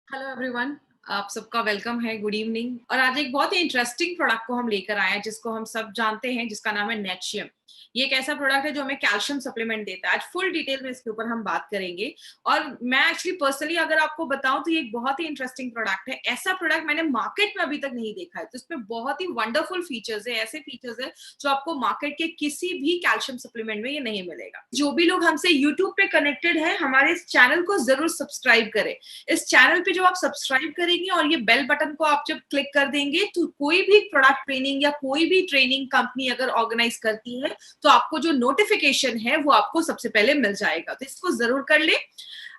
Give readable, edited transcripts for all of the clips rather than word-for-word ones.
Hello everyone. आप सबका welcome है, गुड इवनिंग। और आज एक बहुत ही इंटरेस्टिंग प्रोडक्ट को हम लेकर आए हैं जिसको हम सब जानते हैं, जिसका नाम है नेटशियम। ये एक ऐसा प्रोडक्ट है जो हमें कैल्शियम सप्लीमेंट देता है। आज फुल डिटेल में इसके ऊपर हम बात करेंगे। और मैं एक्चुअली पर्सनली अगर आपको बताऊं तो ये एक बहुत ही इंटरेस्टिंग प्रोडक्ट है। ऐसा प्रोडक्ट मैंने मार्केट में अभी तक नहीं देखा है। तो इसमें बहुत ही वंडरफुल फीचर्स है, ऐसे फीचर्स है जो आपको मार्केट के किसी भी कैल्शियम सप्लीमेंट में ये नहीं मिलेगा। जो भी लोग हमसे यूट्यूब पे कनेक्टेड है, हमारे इस चैनल को जरूर सब्सक्राइब करें। इस चैनल पे जो आप सब्सक्राइब करेंगे और ये बेल बटन को आप जब क्लिक कर देंगे तो कोई भी प्रोडक्ट ट्रेनिंग या कोई भी ट्रेनिंग कंपनी अगर ऑर्गेनाइज करती है तो आपको जो नोटिफिकेशन है वो आपको सबसे पहले मिल जाएगा। तो इसको जरूर कर ले।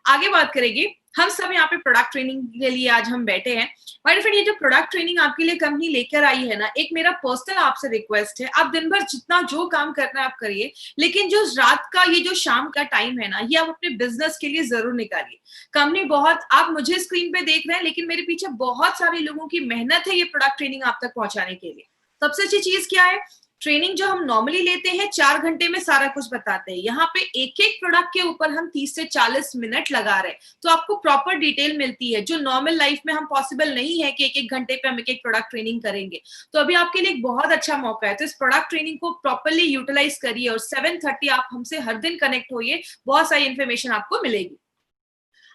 आगे बात करेंगे। हम सब यहाँ पे प्रोडक्ट ट्रेनिंग के लिए आज हम बैठे हैं। माय फ्रेंड, ये जो प्रोडक्ट ट्रेनिंग आपके लिए कंपनी लेकर आई है ना, एक मेरा पर्सनल आपसे रिक्वेस्ट है, आप दिन भर जितना जो काम करना है आप करिए, लेकिन जो रात का ये जो शाम का टाइम है ना, ये आप अपने बिजनेस के लिए जरूर निकालिए। कंपनी बहुत, आप मुझे स्क्रीन पे देख रहे हैं लेकिन मेरे पीछे बहुत सारे लोगों की मेहनत है ये प्रोडक्ट ट्रेनिंग आप तक पहुंचाने के लिए। सबसे अच्छी चीज क्या है, ट्रेनिंग जो हम नॉर्मली लेते हैं 4 घंटे में सारा कुछ बताते हैं, यहाँ पे एक एक प्रोडक्ट के ऊपर हम 30 से 40 मिनट लगा रहे हैं। तो आपको प्रॉपर डिटेल मिलती है जो नॉर्मल लाइफ में हम पॉसिबल नहीं है कि एक एक घंटे पे हम एक एक प्रोडक्ट ट्रेनिंग करेंगे। तो अभी आपके लिए एक बहुत अच्छा मौका है। तो इस प्रोडक्ट ट्रेनिंग को प्रॉपरली यूटिलाइज करिए और 7:30 आप हमसे हर दिन कनेक्ट होइए, बहुत सारी इन्फॉर्मेशन आपको मिलेगी।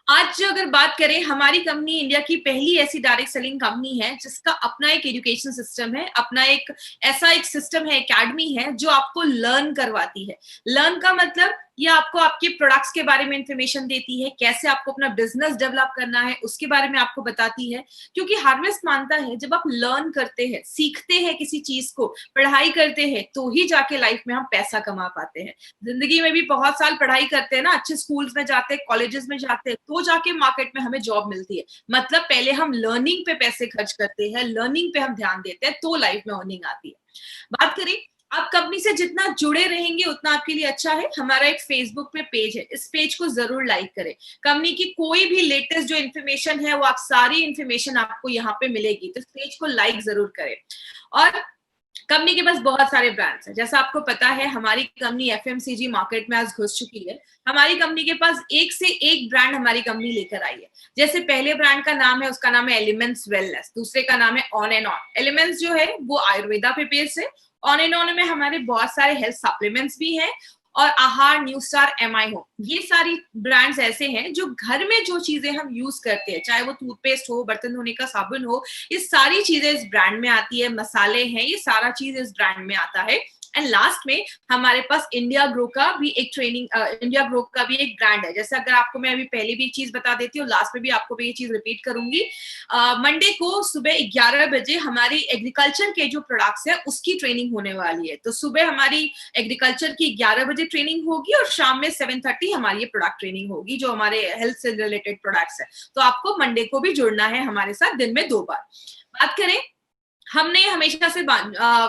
आज जो अगर बात करें, हमारी कंपनी इंडिया की पहली ऐसी डायरेक्ट सेलिंग कंपनी है जिसका अपना एक एजुकेशन सिस्टम है, अपना एक ऐसा एक सिस्टम है, एकेडमी है जो आपको लर्न करवाती है। लर्न का मतलब ये आपको आपके प्रोडक्ट्स के बारे में इंफॉर्मेशन देती है, कैसे आपको अपना बिजनेस डेवलप करना है उसके बारे में आपको बताती है। क्योंकि हार्वेस्ट मानता है जब आप लर्न करते हैं, सीखते हैं किसी चीज को, पढ़ाई करते हैं, तो ही जाके लाइफ में हम पैसा कमा पाते हैं। जिंदगी में भी बहुत साल पढ़ाई करते हैं ना, अच्छे स्कूल्स में जाते हैं, कॉलेजेस में जाते हैं, तो जाके मार्केट में हमें जॉब मिलती है। मतलब पहले हम लर्निंग पे पैसे खर्च करते हैं, लर्निंग पे हम ध्यान देते हैं, तो लाइफ में अर्निंग आती है। बात करें, आप कंपनी से जितना जुड़े रहेंगे उतना आपके लिए अच्छा है। हमारा एक फेसबुक पे पेज है, इस पेज को जरूर लाइक करें। कंपनी की कोई भी लेटेस्ट जो इन्फॉर्मेशन है वो आप सारी इन्फॉर्मेशन आपको यहाँ पे मिलेगी, तो इस पेज को लाइक जरूर करें। और कंपनी के पास बहुत सारे ब्रांड्स हैं। जैसा आपको पता है, हमारी कंपनी एफएमसीजी मार्केट में आज घुस चुकी है। हमारी कंपनी के पास एक से एक ब्रांड हमारी कंपनी लेकर आई है। जैसे पहले ब्रांड का नाम है, उसका नाम है एलिमेंट्स वेलनेस, दूसरे का नाम है ऑन एंड ऑन। एलिमेंट्स जो है वो आयुर्वेदा पे बेस्ड है। ऑन एंड ऑन में हमारे बहुत सारे हेल्थ सप्लीमेंट्स भी हैं। और आहार, न्यू स्टार, एमआई हो, ये सारी ब्रांड्स ऐसे हैं जो घर में जो चीजें हम यूज करते हैं, चाहे वो टूथपेस्ट हो, बर्तन धोने का साबुन हो, ये सारी चीजें इस ब्रांड में आती है। मसाले हैं, ये सारा चीज इस ब्रांड में आता है। एंड लास्ट में हमारे पास इंडिया ग्रो का भी एक इंडिया ग्रो का भी एक ब्रांड है। जैसे अगर आपको मैं अभी पहले भी एक चीज बता देती हूँ, लास्ट में भी आपको भी ये चीज रिपीट करूंगी। मंडे को सुबह 11 बजे हमारी एग्रीकल्चर के जो प्रोडक्ट्स है उसकी ट्रेनिंग होने वाली है। तो सुबह हमारी एग्रीकल्चर की 11 बजे ट्रेनिंग होगी और शाम में 7:30 हमारी ये प्रोडक्ट ट्रेनिंग होगी जो हमारे हेल्थ से रिलेटेड प्रोडक्ट्स है। तो आपको मंडे को भी जुड़ना है हमारे साथ, दिन में 2 बार। बात करें, हमने हमेशा से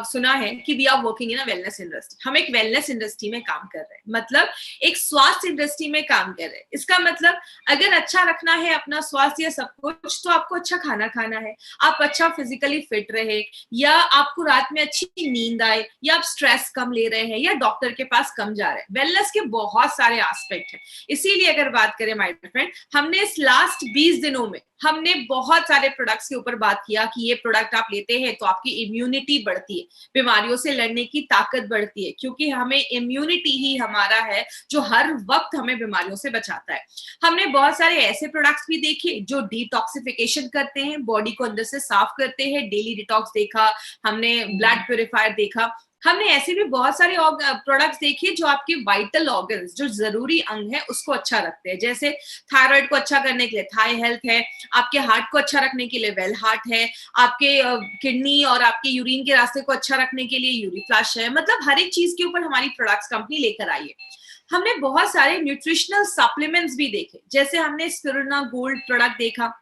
सुना है कि we are working in a wellness industry. हम एक वेलनेस इंडस्ट्री में काम कर रहे हैं, मतलब एक स्वास्थ्य इंडस्ट्री में काम कर रहे हैं। इसका मतलब अगर अच्छा रखना है अपना स्वास्थ्य सब कुछ, तो आपको अच्छा खाना खाना है, आप अच्छा फिजिकली फिट रहे, या आपको रात में अच्छी नींद आए, या आप स्ट्रेस कम ले रहे हैं, या डॉक्टर के पास कम जा रहे हैं। वेलनेस के बहुत सारे एस्पेक्ट हैं। इसीलिए अगर बात करें माय फ्रेंड, हमने इस लास्ट 20 दिनों में हमने बहुत सारे प्रोडक्ट्स के ऊपर बात किया कि ये प्रोडक्ट आप लेते हैं तो आपकी इम्यूनिटी बढ़ती है, बीमारियों से लड़ने की ताकत बढ़ती है, क्योंकि हमें इम्यूनिटी ही हमारा है जो हर वक्त हमें बीमारियों से बचाता है। हमने बहुत सारे ऐसे प्रोडक्ट्स भी देखे जो डिटॉक्सिफिकेशन करते हैं, बॉडी को अंदर से साफ करते हैं। डेली डिटॉक्स देखा हमने, ब्लड प्योरीफायर देखा हमने, ऐसे भी बहुत सारे प्रोडक्ट्स देखे जो आपके वाइटल ऑर्गन्स, जो जरूरी अंग है, उसको अच्छा रखते हैं। जैसे थायराइड को अच्छा करने के लिए थाई हेल्थ है, आपके हार्ट को अच्छा रखने के लिए वेल हार्ट है, आपके किडनी और आपके यूरिन के रास्ते को अच्छा रखने के लिए यूरिफ्लश है। मतलब हर एक चीज के ऊपर हमारी प्रोडक्ट्स कंपनी लेकर आई है। हमने बहुत सारे न्यूट्रिशनल सप्लीमेंट्स भी देखे, जैसे हमने स्पिरुलिना गोल्ड प्रोडक्ट देखा,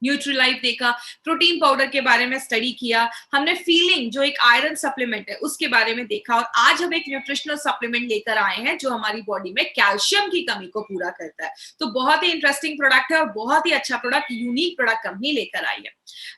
न्यूट्रीलाइफ देखा, प्रोटीन पाउडर के बारे में स्टडी किया, हमने फीलिंग जो एक आयरन सप्लीमेंट है उसके बारे में देखा, और आज हम एक न्यूट्रिशनल सप्लीमेंट लेकर आए हैं जो हमारी बॉडी में कैल्शियम की कमी को पूरा करता है। तो बहुत ही इंटरेस्टिंग प्रोडक्ट है और बहुत ही अच्छा प्रोडक्ट, यूनिक प्रोडक्ट कंपनी लेकर आई है।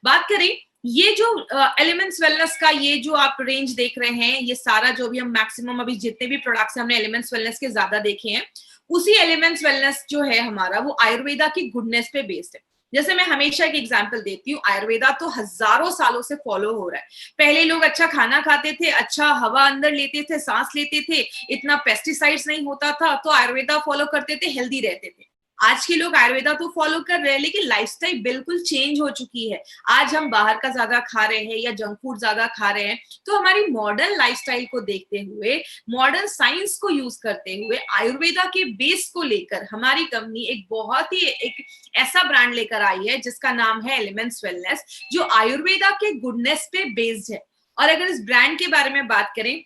बात करें, ये जो एलिमेंट्स वेलनेस का ये जो आप रेंज देख रहे हैं, ये सारा जो भी हम मैक्सिमम अभी जितने भी प्रोडक्ट्स हमने एलिमेंट्स वेलनेस के ज्यादा देखे हैं, उसी एलिमेंट्स वेलनेस जो है हमारा, वो आयुर्वेदा की गुडनेस पे बेस्ड है। जैसे मैं हमेशा एक एग्जांपल देती हूँ, आयुर्वेदा तो हजारों सालों से फॉलो हो रहा है। पहले लोग अच्छा खाना खाते थे, अच्छा हवा अंदर लेते थे, सांस लेते थे, इतना पेस्टिसाइड्स नहीं होता था, तो आयुर्वेदा फॉलो करते थे, हेल्दी रहते थे। आज के लोग आयुर्वेदा तो फॉलो कर रहे हैं, लेकिन लाइफस्टाइल बिल्कुल चेंज हो चुकी है। आज हम बाहर का ज्यादा खा रहे हैं या जंक फूड ज्यादा खा रहे हैं। तो हमारी मॉडर्न लाइफस्टाइल को देखते हुए, मॉडर्न साइंस को यूज करते हुए, आयुर्वेदा के बेस को लेकर हमारी कंपनी एक बहुत ही एक ऐसा ब्रांड लेकर आई है जिसका नाम है एलिमेंट्स वेलनेस, जो आयुर्वेदा के गुडनेस पे बेस्ड है। और अगर इस ब्रांड के बारे में बात करें,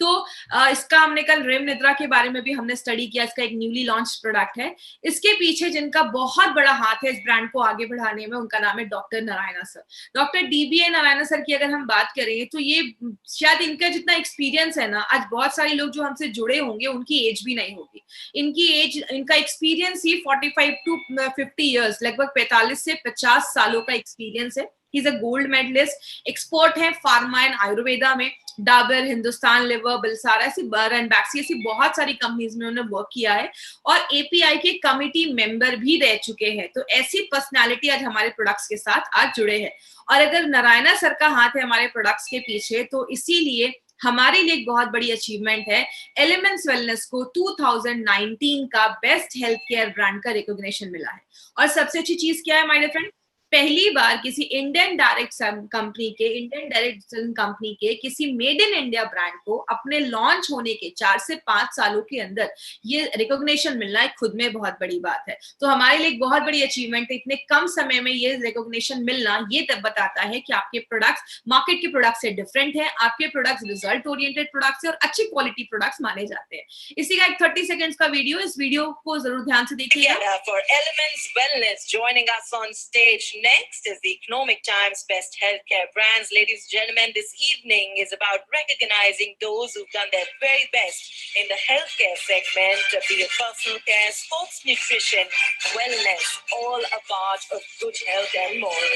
तो इसका हमने कल रेम निद्रा के बारे में भी हमने स्टडी किया। इसका एक न्यूली लॉन्च प्रोडक्ट है। इसके पीछे जिनका बहुत बड़ा हाथ है इस ब्रांड को आगे बढ़ाने में, उनका नाम है doctor Narayana sir. Doctor dBA Narayana sir की अगर हम बात करें, तो ये शायद इनका जितना एक्सपीरियंस है ना, आज बहुत सारे लोग जो हमसे जुड़े होंगे उनकी एज भी नहीं होगी। इनकी एज, इनका एक्सपीरियंस ही 45 टू 50 ईयर्स, लगभग 45 से 50 सालों का एक्सपीरियंस है। He is a gold medalist, expert है फार्मा एंड आयुर्वेदा में। डाबर, हिंदुस्तान लिवर, बिलसारा, ऐसी एंड बैक्सी, ऐसी बहुत सारी कंपनीज में उन्होंने वर्क किया है और एपीआई के कमिटी मेंबर भी रह चुके हैं। तो ऐसी पर्सनालिटी आज हमारे प्रोडक्ट्स के साथ आज जुड़े हैं। और अगर नारायणा सर का हाथ है हमारे प्रोडक्ट्स के पीछे, तो इसीलिए हमारे लिए एक बहुत बड़ी अचीवमेंट है, एलिमेंट्स वेलनेस को 2019 का बेस्ट हेल्थ केयर ब्रांड का रिकॉग्निशन मिला है। और सबसे अच्छी चीज क्या है माय डियर फ्रेंड, पहली बार किसी इंडियन डायरेक्ट कंपनी के, इंडियन डायरेक्ट कंपनी के किसी मेड इन इंडिया ब्रांड को अपने लॉन्च होने के 4 से 5 सालों के अंदर ये रिकॉग्निशन मिलना एक खुद में बहुत बड़ी बात है। तो हमारे लिए एक बहुत बड़ी अचीवमेंट है, इतने कम समय में ये रिकॉग्निशन मिलना। ये तब बताता है कि आपके प्रोडक्ट्स मार्केट के प्रोडक्ट से डिफरेंट है, आपके प्रोडक्ट्स रिजल्ट ओरिएंटेड प्रोडक्ट्स है और अच्छी क्वालिटी प्रोडक्ट्स माने जाते हैं। इसी का एक 30 सेकेंड्स का वीडियो, इस वीडियो को जरूर ध्यान से देखिएगा। For Elements Wellness, joining us on stage next is the Economic Times Best Healthcare Brands. Ladies and gentlemen, this evening is about recognizing those who've done their very best in the healthcare segment, be it personal care, sports nutrition, wellness, all a part of good health and more.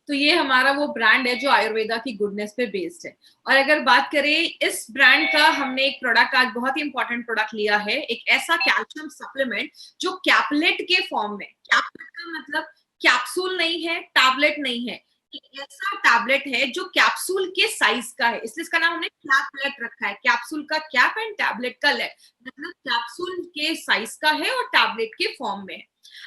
तो ये हमारा वो brand है जो आयुर्वेदा की goodness पे based है। और अगर बात करें इस ब्रांड का, हमने एक प्रोडक्ट आज बहुत ही इंपॉर्टेंट प्रोडक्ट लिया है, एक ऐसा कैल्शियम सप्लीमेंट जो कैप्लेट के फॉर्म में, कैप्लेट का मतलब कैप्सूल नहीं है, टैबलेट नहीं है, एक ऐसा टैबलेट है जो कैप्सूल के साइज का है, इसलिए इसका नाम हमने कैप्लेट रखा है। कैप्सूल का कैप एंड टैबलेट का लेट, मतलब कैप्सूल के साइज का है और टैबलेट के फॉर्म में है।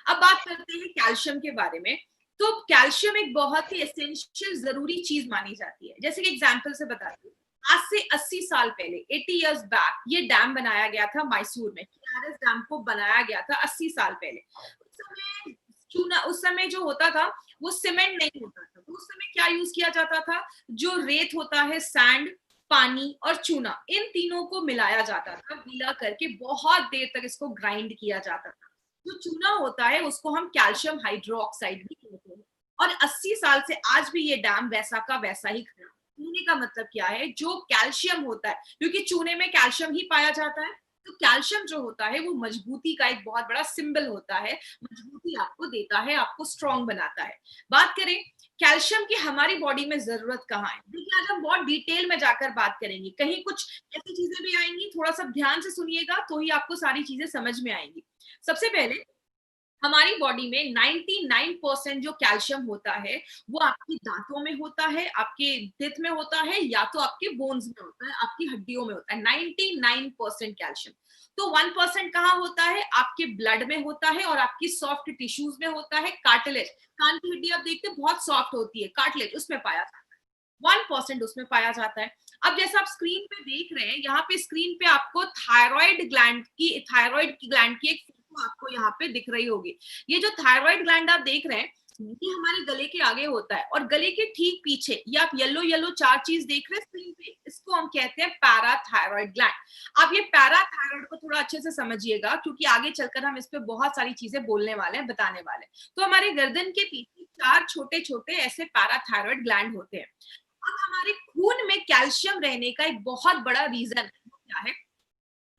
अब बात करते हैं कैल्शियम के बारे में। तो कैल्शियम एक बहुत ही एसेंशियल जरूरी चीज मानी जाती है। जैसे कि एग्जांपल से बताती हूँ, आज से 80 साल पहले, 80 इयर्स बैक, ये डैम बनाया गया था मैसूर में। केआरएस डैम को बनाया गया था 80 साल पहले। उस समय चूना, उस समय जो होता था वो सीमेंट नहीं होता था, तो उस समय क्या यूज किया जाता था, जो रेत होता है, सैंड, पानी और चूना, इन तीनों को मिलाया जाता था, गीला करके बहुत देर तक इसको ग्राइंड किया जाता था। जो चूना होता है उसको हम कैल्शियम हाइड्रोक्साइड भी कहते हैं। और 80 साल से आज भी ये डैम वैसा का वैसा ही खड़ा है। कहने का मतलब क्या है, जो कैल्शियम होता है, क्योंकि चूने में कैल्शियम ही पाया जाता है, तो कैल्शियम जो होता है वो मजबूती का एक बहुत बड़ा सिंबल होता है, मजबूती आपको देता है, आपको स्ट्रॉन्ग बनाता है। बात करें कैल्शियम की हमारी बॉडी में जरूरत कहाँ है, देखिए आज हम बहुत डिटेल में जाकर बात करेंगे, कहीं कुछ ऐसी चीजें भी आएंगी, थोड़ा सा ध्यान से सुनिएगा तो ही आपको सारी चीजें समझ में आएंगी। सबसे पहले हमारी बॉडी में 99% जो कैल्शियम होता है वो आपकी दांतों में होता है, आपके टिथ में होता है, या तो आपके बोन्स में होता है, आपकी हड्डियों में होता है। 99% कैल्शियम। तो 1% कहाँ होता है, आपके ब्लड में होता है और आपकी सॉफ्ट टिश्यूज में होता है। कार्टिलेज, कान की हड्डी आप देखते हैं बहुत सॉफ्ट होती है, कार्टिलेज उसमें पाया जाता है। 1% उसमें पाया जाता है। अब जैसा आप स्क्रीन पे देख रहे हैं, यहाँ पे स्क्रीन पे आपको थायराइड की ग्लैंड की एक फोटो आपको यहाँ पे दिख रही होगी। ये जो थायराइड ग्लैंड आप देख रहे हैं, ये हमारे गले के आगे होता है और गले के ठीक पीछे ये आप येलो येलो 4 चीज देख रहे हैं स्क्रीन पे, इसको हम कहते हैं पैराथायराइड ग्लैंड। आप ये पैराथायराइड को थोड़ा अच्छे से समझिएगा, क्योंकि आगे चलकर हम इस पे बहुत सारी चीजें बोलने वाले हैं, बताने वाले हैं। तो हमारे गर्दन के पीछे 4 छोटे छोटे ऐसे पैराथायराइड ग्लैंड होते हैं। अब हमारे खून में कैल्शियम रहने का एक बहुत बड़ा रीजन क्या है,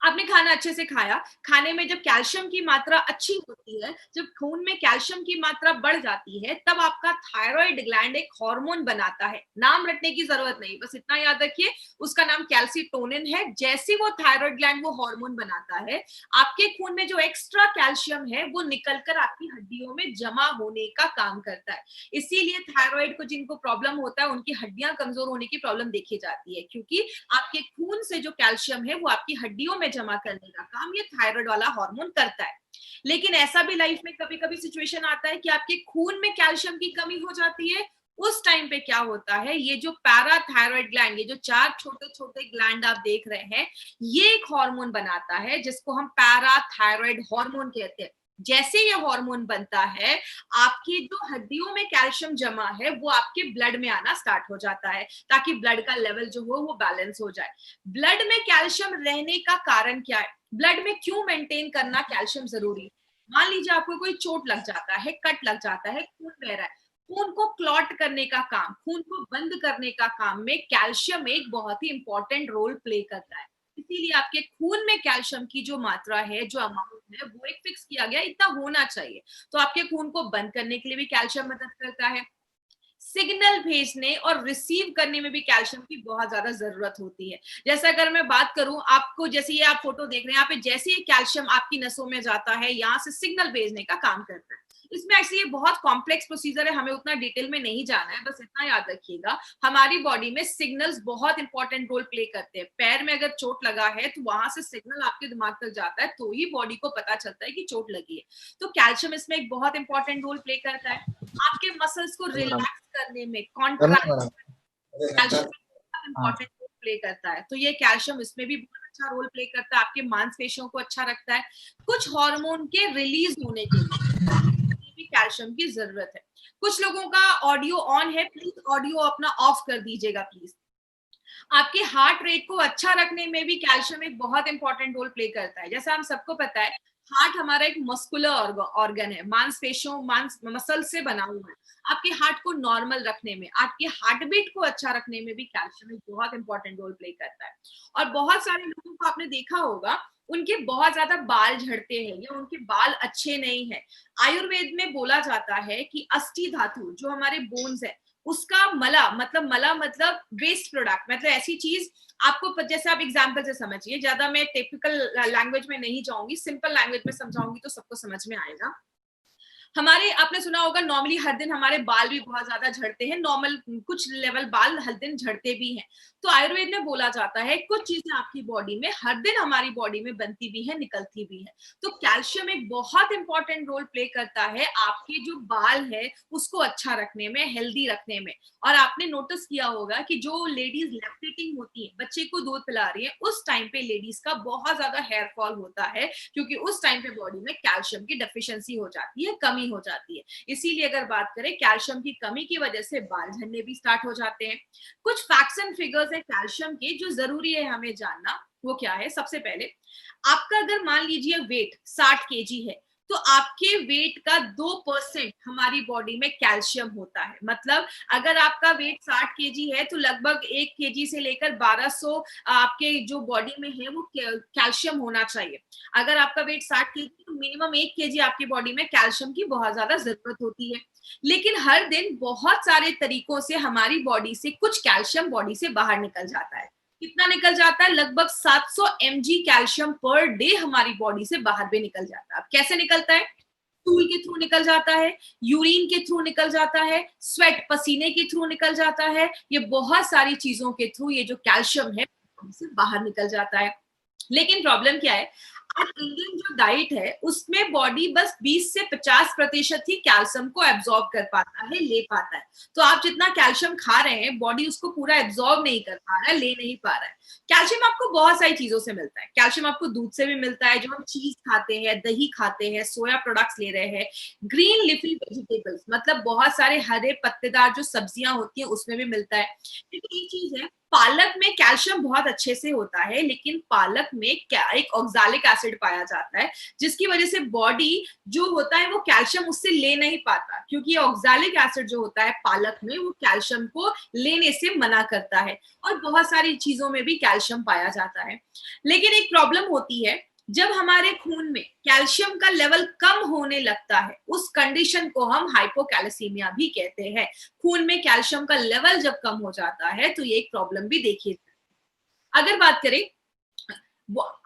आपने खाना अच्छे से खाया, खाने में जब कैल्शियम की मात्रा अच्छी होती है, जब खून में कैल्शियम की मात्रा बढ़ जाती है, तब आपका थायराइड ग्लैंड एक हार्मोन बनाता है। नाम रटने की जरूरत नहीं, बस इतना याद रखिए, उसका नाम कैल्सीटोनिन है। जैसे वो थायराइड ग्लैंड वो हार्मोन बनाता है, आपके खून में जो एक्स्ट्रा कैल्शियम है वो निकलकर आपकी हड्डियों में जमा होने का काम करता है। इसीलिए थायराइड को जिनको प्रॉब्लम होता है, उनकी हड्डियां कमजोर होने की प्रॉब्लम देखी जाती है, क्योंकि आपके खून से जो कैल्शियम है वो आपकी हड्डियों में जमा करने का काम ये थायराइड वाला हार्मोन करता है। लेकिन ऐसा भी लाइफ में कभी कभी सिचुएशन आता है कि आपके खून में कैल्शियम की कमी हो जाती है। उस टाइम पे क्या होता है, ये जो पैराथायराइड ग्लैंड, ये जो 4 छोटे छोटे ग्लैंड आप देख रहे हैं, ये एक हार्मोन बनाता है जिसको हम पैराथायराइड हार्मोन कहते हैं। जैसे ये हार्मोन बनता है, आपकी जो हड्डियों में कैल्शियम जमा है वो आपके ब्लड में आना स्टार्ट हो जाता है, ताकि ब्लड का लेवल जो हो वो बैलेंस हो जाए। ब्लड में कैल्शियम रहने का कारण क्या है, ब्लड में क्यों मेंटेन करना कैल्शियम जरूरी है? मान लीजिए आपको कोई चोट लग जाता है, कट लग जाता है, खून बह रहा है, खून को क्लॉट करने का काम, खून को बंद करने का काम में कैल्शियम एक बहुत ही इंपॉर्टेंट रोल प्ले करता है। इसीलिए आपके खून में कैल्शियम की जो मात्रा है, जो अमाउंट है, वो एक फिक्स किया गया, इतना होना चाहिए। तो आपके खून को बंद करने के लिए भी कैल्शियम मदद करता है। सिग्नल भेजने और रिसीव करने में भी कैल्शियम की बहुत ज्यादा जरूरत होती है। जैसे अगर मैं बात करूं आपको, जैसे ये आप फोटो देख रहे हैं, यहाँ पे जैसे ही कैल्शियम आपकी नसों में जाता है, यहाँ से सिग्नल भेजने का काम करता है। इसमें एक्चुअली ये बहुत कॉम्प्लेक्स प्रोसीजर है, हमें उतना डिटेल में नहीं जाना है, बस इतना याद रखिएगा, हमारी बॉडी में सिग्नल्स बहुत इंपॉर्टेंट रोल प्ले करते हैं। पैर में अगर चोट लगा है तो वहां से सिग्नल आपके दिमाग तक जाता है, तो ही बॉडी को पता चलता है कि चोट लगी है। तो कैल्शियम इसमें एक बहुत इंपॉर्टेंट रोल प्ले करता है। आपके मसल्स को मैडम रिलैक्स करने में, करना कॉन्ट्रैक्ट, मैडम। अरे कैल्शियम घंटा। बहुत हाँ। इंपॉर्टेंट रोल प्ले करता है। तो ये कैल्शियम इसमें भी बहुत अच्छा रोल प्ले करता है, आपके मांसपेशियों को अच्छा रखता है। कुछ हार्मोन के रिलीज होने के लिए भी कैल्शियम की जरूरत है। कुछ लोगों का ऑडियो ऑन है, प्लीज ऑडियो अपना ऑफ कर दीजिएगा प्लीज। आपके हार्ट रेट को अच्छा रखने में भी कैल्शियम एक बहुत इंपॉर्टेंट रोल प्ले करता है। जैसा हम सबको पता है, हार्ट हमारा एक मस्कुलर ऑर्गन है, मांसपेशियों मसल से बना हुआ है। आपके हार्ट को नॉर्मल रखने में, आपके हार्ट बीट को अच्छा रखने में भी कैल्शियम एक बहुत इंपॉर्टेंट रोल प्ले करता है। और बहुत सारे लोगों को आपने देखा होगा, उनके बहुत ज्यादा बाल झड़ते हैं या उनके बाल अच्छे नहीं है। आयुर्वेद में बोला जाता है कि अस्थि धातु, जो हमारे बोन्स है, उसका मला मतलब वेस्ट प्रोडक्ट, मतलब ऐसी चीज आपको, जैसे आप एग्जांपल से समझिए, ज्यादा मैं टिपिकल लैंग्वेज में नहीं जाऊंगी, सिंपल लैंग्वेज में समझाऊंगी तो सबको समझ में आएगा। हमारे, आपने सुना होगा, नॉर्मली हर दिन हमारे बाल भी बहुत ज्यादा झड़ते हैं, नॉर्मल कुछ लेवल बाल हर दिन झड़ते भी हैं। तो आयुर्वेद में बोला जाता है कुछ चीजें आपकी बॉडी में हर दिन हमारी बॉडी में बनती भी है, निकलती भी है। तो कैल्शियम एक बहुत इंपॉर्टेंट रोल प्ले करता है आपके जो बाल है उसको अच्छा रखने में, हेल्दी रखने में। और आपने नोटिस किया होगा कि जो लेडीज लैक्टेटिंग होती है, बच्चे को दूध पिला रही है, उस टाइम पे लेडीज का बहुत ज्यादा हेयर फॉल होता है, क्योंकि उस टाइम पे बॉडी में कैल्शियम की डेफिशिएंसी हो जाती है, कमी हो जाती है। इसीलिए अगर बात करें, कैल्शियम की कमी की वजह से बाल झड़ने भी स्टार्ट हो जाते हैं। कुछ फैक्ट्स एंड फिगर्स है कैल्शियम के जो जरूरी है हमें जानना। वो क्या है? सबसे पहले, आपका अगर मान लीजिए वेट 60 केजी है, तो आपके वेट का 2% हमारी बॉडी में कैल्शियम होता है। मतलब अगर आपका वेट 60 केजी है तो लगभग 1 केजी से लेकर 1200 आपके जो बॉडी में है वो कैल्शियम होना चाहिए। अगर आपका वेट 60 केजी तो मिनिमम 1 केजी आपकी बॉडी में कैल्शियम की बहुत ज्यादा जरूरत होती है। लेकिन हर दिन बहुत सारे तरीकों से हमारी बॉडी से कुछ कैल्शियम बॉडी से बाहर निकल जाता है। कितना निकल जाता है? लगभग 700 mg कैल्शियम पर डे हमारी बॉडी से बाहर भी निकल जाता है। अब कैसे निकलता है? स्टूल के थ्रू निकल जाता है, यूरिन के थ्रू निकल जाता है, स्वेट पसीने के थ्रू निकल जाता है। ये बहुत सारी चीजों के थ्रू ये जो कैल्शियम है बॉडी से बाहर निकल जाता है। लेकिन प्रॉब्लम क्या है, आज इंडियन जो डाइट है उसमें बॉडी बस 20 से 50% ही कैल्शियम को एब्जॉर्ब कर पाता है, ले पाता है। तो आप जितना कैल्शियम खा रहे हैं, बॉडी उसको पूरा एब्जॉर्ब नहीं कर पा रहा है, ले नहीं पा रहा है। कैल्शियम आपको बहुत सारी चीजों से मिलता है। कैल्शियम आपको दूध से भी मिलता है, जो हम चीज खाते हैं, दही खाते हैं, सोया प्रोडक्ट्स ले रहे हैं, ग्रीन लिफी वेजिटेबल्स, मतलब बहुत सारे हरे पत्तेदार जो सब्जियां होती हैं उसमें भी मिलता है। लेकिन एक चीज है, पालक में कैल्शियम बहुत अच्छे से होता है, लेकिन पालक में क्या एक ऑक्सैलिक एसिड पाया जाता है, जिसकी वजह से बॉडी जो होता है वो कैल्शियम उससे ले नहीं पाता, क्योंकि ऑक्सैलिक एसिड जो होता है पालक में वो कैल्शियम को लेने से मना करता है। और बहुत सारी चीजों में भी कैल्शियम पाया जाता है। लेकिन एक प्रॉब्लम होती है, जब हमारे खून में कैल्शियम का लेवल कम होने लगता है, उस कंडीशन को हम हाइपोकैल्सीमिया भी कहते हैं। खून में कैल्शियम का लेवल जब कम हो जाता है तो ये एक प्रॉब्लम भी देखी जाती है। अगर बात करें,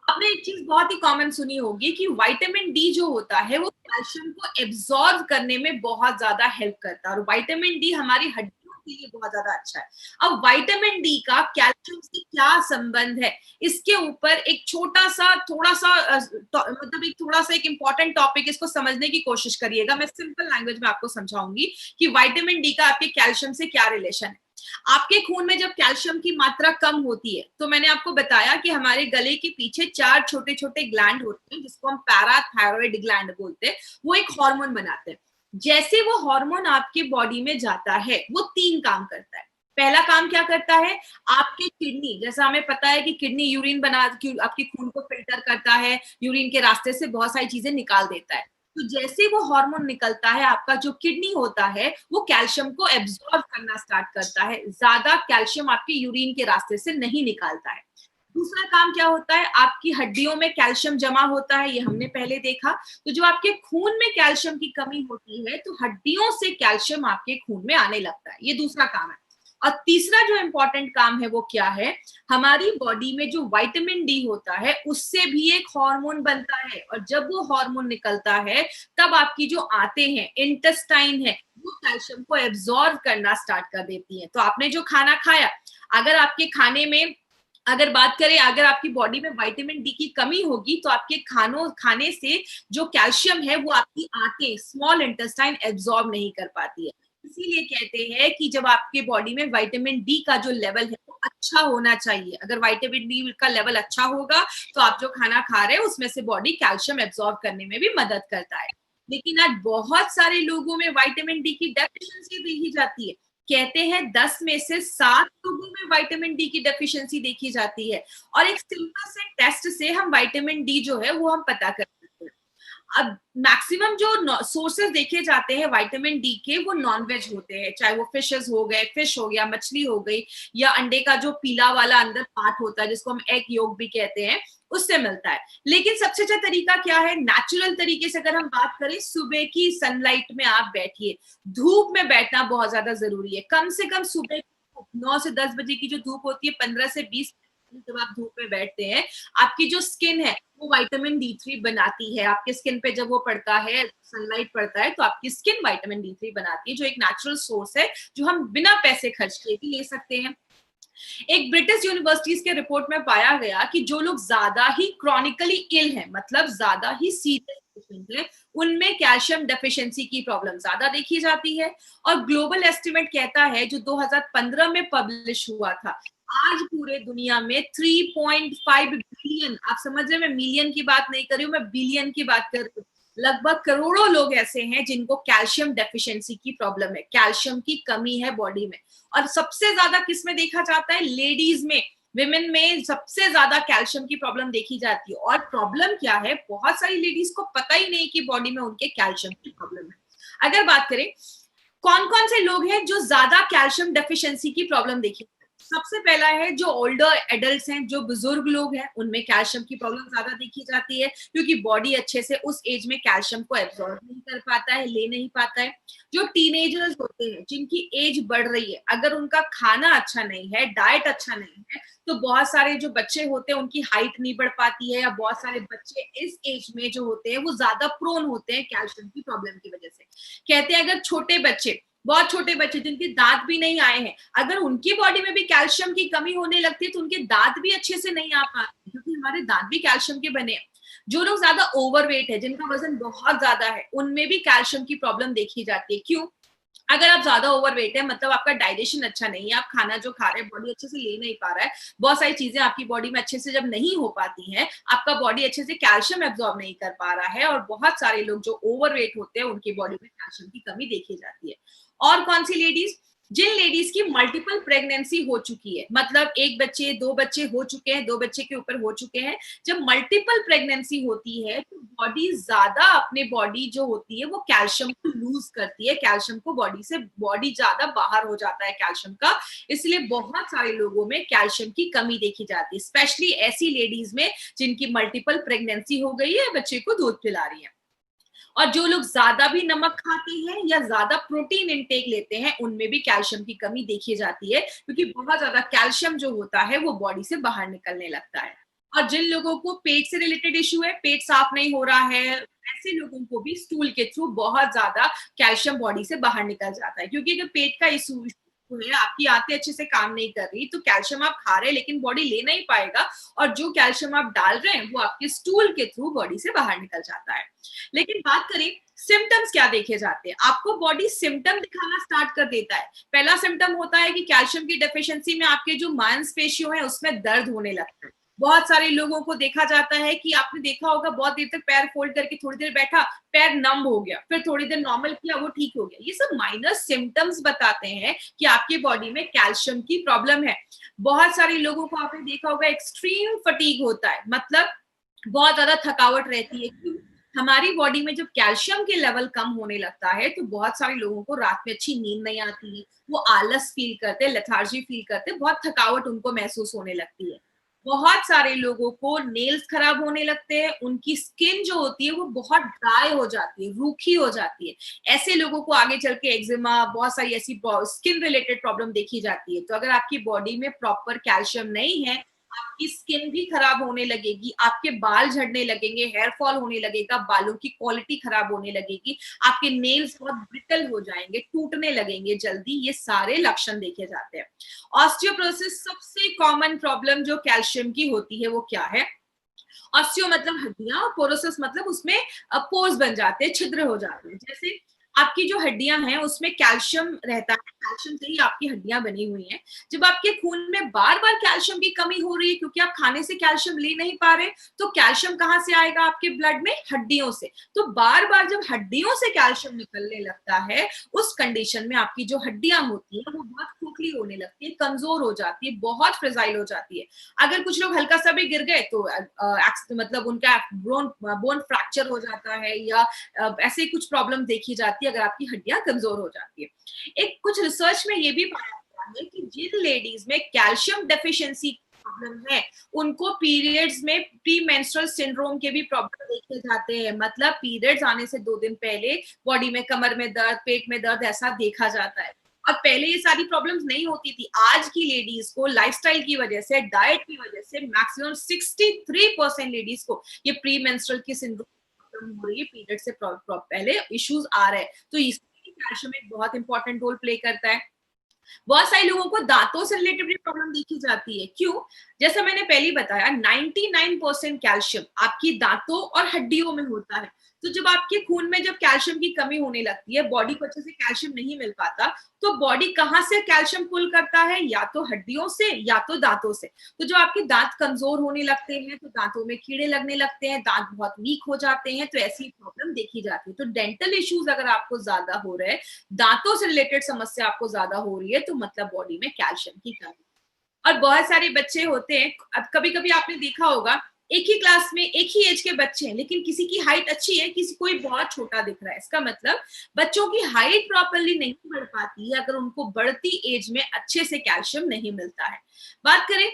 आपने एक चीज बहुत ही कॉमन सुनी होगी कि विटामिन डी जो होता है वो कैल्शियम को एब्जॉर्ब करने में बहुत ज्यादा हेल्प करता है, और विटामिन डी हमारी हड्डियों के लिए बहुत ज्यादा अच्छा है। अब विटामिन डी का कैल्शियम से क्या संबंध है, इसके ऊपर एक छोटा सा मतलब एक थोड़ा सा एक इंपॉर्टेंट टॉपिक, इसको समझने की कोशिश करिएगा। मैं सिंपल लैंग्वेज में आपको समझाऊंगी कि विटामिन डी का आपके कैल्शियम से क्या रिलेशन है। आपके खून में जब कैल्शियम की मात्रा कम होती है, तो मैंने आपको बताया कि हमारे गले के पीछे 4 छोटे छोटे ग्लैंड होते हैं, जिसको हम पैराथायरॉइड ग्लैंड बोलते हैं। वो एक हार्मोन बनाते हैं। जैसे वो हार्मोन आपके बॉडी में जाता है, वो 3 काम करता है। पहला काम क्या करता है, आपके किडनी, जैसा हमें पता है कि किडनी यूरिन आपके खून को फिल्टर करता है, यूरिन के रास्ते से बहुत सारी चीजें निकाल देता है। तो जैसे वो हार्मोन निकलता है, आपका जो किडनी होता है वो कैल्शियम को एब्जॉर्ब करना स्टार्ट करता है, ज्यादा कैल्शियम आपके यूरिन के रास्ते से नहीं निकालता है। दूसरा काम क्या होता है, आपकी हड्डियों में कैल्शियम जमा होता है, ये हमने पहले देखा। तो जो आपके खून में कैल्शियम की कमी होती है, तो हड्डियों से कैल्शियम आपके खून में आने लगता है, ये दूसरा काम है। और तीसरा जो इंपॉर्टेंट काम है वो क्या है, हमारी बॉडी में जो विटामिन डी होता है उससे भी एक हार्मोन बनता है, और जब वो हार्मोन निकलता है तब आपकी जो आंतें हैं, इंटेस्टाइन है, वो कैल्शियम को एब्जॉर्ब करना स्टार्ट कर देती है। तो आपने जो खाना खाया, अगर आपके खाने में अगर बात करें, अगर आपकी बॉडी में विटामिन डी की कमी होगी, तो आपके खाने से जो कैल्शियम है वो आपकी आंतें, स्मॉल इंटेस्टाइन एब्जॉर्ब नहीं कर पाती है। इसीलिए कहते हैं कि जब आपके बॉडी में विटामिन डी का जो लेवल है वो अच्छा होना चाहिए। अगर विटामिन डी का लेवल अच्छा होगा तो आप जो खाना खा रहे हैं उसमें से बॉडी कैल्शियम एब्जॉर्ब करने में भी मदद करता है। लेकिन आज बहुत सारे लोगों में विटामिन डी की डेफिशिएंसी देखी जाती है। कहते हैं 10 में से 7 लोगों में विटामिन डी की डेफिशिएंसी देखी जाती है, और एक सिंपल से टेस्ट से हम विटामिन डी जो है वो हम पता कर सकते हैं। अब मैक्सिमम जो सोर्सेज देखे जाते हैं विटामिन डी के, वो नॉनवेज होते हैं, चाहे वो फिशेस हो गए, फिश हो गया, मछली हो गई, या अंडे का जो पीला वाला अंदर पार्ट होता है जिसको हम एग योक भी कहते हैं, उससे मिलता है। लेकिन सबसे अच्छा तरीका क्या है, नेचुरल तरीके से अगर हम बात करें, सुबह की सनलाइट में आप बैठिए। धूप में बैठना बहुत ज्यादा जरूरी है। कम से कम सुबह 9 से 10 बजे की जो धूप होती है, 15 से 20 जब आप धूप में बैठते हैं, आपकी जो स्किन है वो विटामिन डी 3 बनाती है। आपके स्किन पे जब वो पड़ता है, सनलाइट पड़ता है, तो आपकी स्किन विटामिन डी 3 बनाती है, जो एक नेचुरल सोर्स है, जो हम बिना पैसे खर्च किए भी ले सकते हैं। एक ब्रिटिश यूनिवर्सिटीज के रिपोर्ट में पाया गया कि जो लोग ज्यादा ही क्रॉनिकली इल हैं, मतलब ज्यादा ही सीरियस पेशेंट हैं, उनमें कैल्शियम डेफिशिएंसी की प्रॉब्लम ज्यादा देखी जाती है। और ग्लोबल एस्टिमेट कहता है, जो 2015 में पब्लिश हुआ था, आज पूरे दुनिया में 3.5 बिलियन, आप समझ रहे हैं, मैं मिलियन की बात नहीं कर रही हूँ, मैं बिलियन की बात कर रही हूँ, लगभग करोड़ों लोग ऐसे हैं जिनको कैल्शियम डेफिशिएंसी की प्रॉब्लम है, कैल्शियम की कमी है बॉडी में। और सबसे ज्यादा किस में देखा जाता है, लेडीज में, विमेन में सबसे ज्यादा कैल्शियम की प्रॉब्लम देखी जाती है। और प्रॉब्लम क्या है, बहुत सारी लेडीज को पता ही नहीं कि बॉडी में उनके कैल्शियम की प्रॉब्लम है। अगर बात करें कौन कौन से लोग हैं जो ज्यादा कैल्शियम डेफिशिएंसी की प्रॉब्लम देखी, सबसे पहला है जो ओल्डर एडल्ट्स हैं, जो बुजुर्ग लोग हैं, उनमें कैल्शियम की प्रॉब्लम ज्यादा देखी जाती है, क्योंकि बॉडी अच्छे से उस एज में कैल्शियम को एब्जॉर्ब नहीं कर पाता है, ले नहीं पाता है। जो टीनेजर्स होते हैं, जिनकी एज बढ़ रही है, अगर उनका खाना अच्छा नहीं है, डाइट अच्छा नहीं है, तो बहुत सारे जो बच्चे होते हैं उनकी हाइट नहीं बढ़ पाती है, या बहुत सारे बच्चे इस एज में जो होते हैं वो ज्यादा प्रोन होते हैं कैल्शियम की प्रॉब्लम की वजह से। कहते हैं अगर छोटे बच्चे, बहुत छोटे बच्चे जिनके दांत भी नहीं आए हैं, अगर उनकी बॉडी में भी कैल्शियम की कमी होने लगती है, तो उनके दांत भी अच्छे से नहीं आ पाते, क्योंकि हमारे दांत भी कैल्शियम के बने हैं। जो लोग ज्यादा ओवरवेट है, जिनका वजन बहुत ज्यादा है, उनमें भी कैल्शियम की प्रॉब्लम देखी जाती है। क्यों? अगर आप ज्यादा ओवरवेट है, मतलब आपका डाइजेशन अच्छा नहीं है, आप खाना जो खा रहे हैं बॉडी अच्छे से ले नहीं पा रहा है, बहुत सारी चीजें आपकी बॉडी में अच्छे से जब नहीं हो पाती हैं, आपका बॉडी अच्छे से कैल्शियम एब्जॉर्ब नहीं कर पा रहा है, और बहुत सारे लोग जो ओवरवेट होते हैं उनकी बॉडी में कैल्शियम की कमी देखी जाती है। और कौन सी लेडीज, जिन लेडीज की मल्टीपल प्रेगनेंसी हो चुकी है, मतलब एक बच्चे, दो बच्चे हो चुके हैं, दो बच्चे के ऊपर हो चुके हैं, जब मल्टीपल प्रेगनेंसी होती है तो बॉडी ज्यादा अपने बॉडी जो होती है वो कैल्शियम को लूज करती है, कैल्शियम को बॉडी से बॉडी ज्यादा बाहर हो जाता है कैल्शियम का, इसलिए बहुत सारे लोगों में कैल्शियम की कमी देखी जाती है, स्पेशली ऐसी लेडीज में जिनकी मल्टीपल प्रेगनेंसी हो गई है, बच्चे को दूध पिला रही है। और जो लोग ज्यादा भी नमक खाते हैं या ज्यादा प्रोटीन इंटेक लेते हैं उनमें भी कैल्शियम की कमी देखी जाती है, क्योंकि बहुत ज्यादा कैल्शियम जो होता है वो बॉडी से बाहर निकलने लगता है। और जिन लोगों को पेट से रिलेटेड इश्यू है, पेट साफ नहीं हो रहा है, ऐसे लोगों को भी स्टूल के थ्रू बहुत ज्यादा कैल्शियम बॉडी से बाहर निकल जाता है, क्योंकि अगर पेट का इशू है, आपकी आंतें अच्छे से काम नहीं कर रही, तो कैल्शियम आप खा रहे हैं लेकिन बॉडी ले नहीं पाएगा, और जो कैल्शियम आप डाल रहे हैं वो आपके स्टूल के थ्रू बॉडी से बाहर निकल जाता है। लेकिन बात करें सिम्टम्स क्या देखे जाते हैं, आपको बॉडी सिम्टम दिखाना स्टार्ट कर देता है। पहला सिम्टम होता है कि कैल्शियम की डेफिशिएंसी में आपके जो मांसपेशियों है उसमें दर्द होने लगता है। बहुत सारे लोगों को देखा जाता है कि आपने देखा होगा, बहुत देर तक पैर फोल्ड करके थोड़ी देर बैठा, पैर नम हो गया, फिर थोड़ी देर नॉर्मल किया, वो ठीक हो गया। ये सब माइनर सिम्टम्स बताते हैं कि आपके बॉडी में कैल्शियम की प्रॉब्लम है। बहुत सारे लोगों को आपने देखा होगा एक्सट्रीम फटीग होता है, मतलब बहुत ज्यादा थकावट रहती है। हमारी बॉडी में जब कैल्शियम के लेवल कम होने लगता है तो बहुत सारे लोगों को रात में अच्छी नींद नहीं आती है, वो आलस फील करते हैं, लेथार्जी फील करते हैं, बहुत थकावट उनको महसूस होने लगती है। बहुत सारे लोगों को नेल्स खराब होने लगते हैं, उनकी स्किन जो होती है वो बहुत ड्राई हो जाती है, रूखी हो जाती है। ऐसे लोगों को आगे चल के एक्जिमा, बहुत सारी ऐसी स्किन रिलेटेड प्रॉब्लम देखी जाती है। तो अगर आपकी बॉडी में प्रॉपर कैल्शियम नहीं है, आपकी स्किन भी खराब होने लगेगी, आपके बाल झड़ने लगेंगे, हेयर फॉल होने लगेगा, बालों की क्वालिटी खराब होने लगेगी, आपके नेल्स बहुत ब्रिटल हो जाएंगे, टूटने लगेंगे जल्दी। ये सारे लक्षण देखे जाते हैं। ऑस्टियोपोरोसिस सबसे कॉमन प्रॉब्लम जो कैल्शियम की होती है वो क्या है? ऑस्टियो मतलब हड्डियां, और पोरोसिस मतलब उसमें पोर्स बन जाते हैं, छिद्र हो जाते हैं। जैसे आपकी जो हड्डियां हैं उसमें कैल्शियम रहता है, कैल्शियम से ही आपकी हड्डियां बनी हुई हैं। जब आपके खून में बार बार कैल्शियम की कमी हो रही है, क्योंकि आप खाने से कैल्शियम ले नहीं पा रहे, तो कैल्शियम कहाँ से आएगा आपके ब्लड में? हड्डियों से। तो बार बार जब हड्डियों से कैल्शियम निकलने लगता है, उस कंडीशन में आपकी जो हड्डियां होती है वो बहुत खोखली होने लगती है, कमजोर हो जाती है, बहुत फ्रेजाइल हो जाती है। अगर कुछ लोग हल्का सा भी गिर गए तो मतलब उनका बोन फ्रैक्चर हो जाता है, या ऐसे कुछ प्रॉब्लम देखी जाती है अगर आपकी हड्डियां कमजोर हो जाती है। एक कुछ रिसर्च में ये भी पाया गया है कि जिन लेडीज में कैल्शियम डेफिशिएंसी प्रॉब्लम है, उनको पीरियड्स में प्री मेंस्ट्रुअल सिंड्रोम के भी प्रॉब्लम देखे जाते हैं, मतलब पीरियड्स आने से 2 दिन पहले बॉडी में कमर में दर्द, पेट में दर्द ऐसा देखा जाता है। और पहले ये सारी प्रॉब्लम्स नहीं होती थी। आज की लेडीज को लाइफस्टाइल की वजह से, डाइट की वजह से मैक्सिमम 63% लेडीज को ये प्री मेंस्ट्रुअल की सिंड्रोम हो रही है, पीरियड से पहले इश्यूज आ रहे हैं। तो इसमें कैल्शियम एक बहुत इंपॉर्टेंट रोल प्ले करता है। बहुत सारे लोगों को दांतों से रिलेटेड भी प्रॉब्लम देखी जाती है। क्यों? जैसा मैंने पहले बताया, 99% कैल्शियम आपकी दांतों और हड्डियों में होता है। तो जब आपके खून में जब कैल्शियम की कमी होने लगती है, बॉडी को अच्छे से कैल्शियम नहीं मिल पाता, तो बॉडी कहाँ से कैल्शियम पुल करता है? या तो हड्डियों से या तो दांतों से। तो जब आपके दांत कमजोर होने लगते हैं तो दांतों में कीड़े लगने लगते हैं, दांत बहुत वीक हो जाते हैं, तो ऐसी प्रॉब्लम देखी जाती है। तो डेंटल इश्यूज अगर आपको ज्यादा हो रहे हैं, दांतों से रिलेटेड समस्या आपको ज्यादा हो रही है, तो मतलब बॉडी में कैल्शियम की कमी। और बहुत सारे बच्चे होते हैं, अब कभी कभी आपने देखा होगा, एक ही क्लास में एक ही एज के बच्चे हैं, लेकिन किसी की हाइट अच्छी है, किसी कोई बहुत छोटा दिख रहा है। इसका मतलब बच्चों की हाइट प्रॉपरली नहीं बढ़ पाती है अगर उनको बढ़ती एज में अच्छे से कैल्शियम नहीं मिलता है। बात करें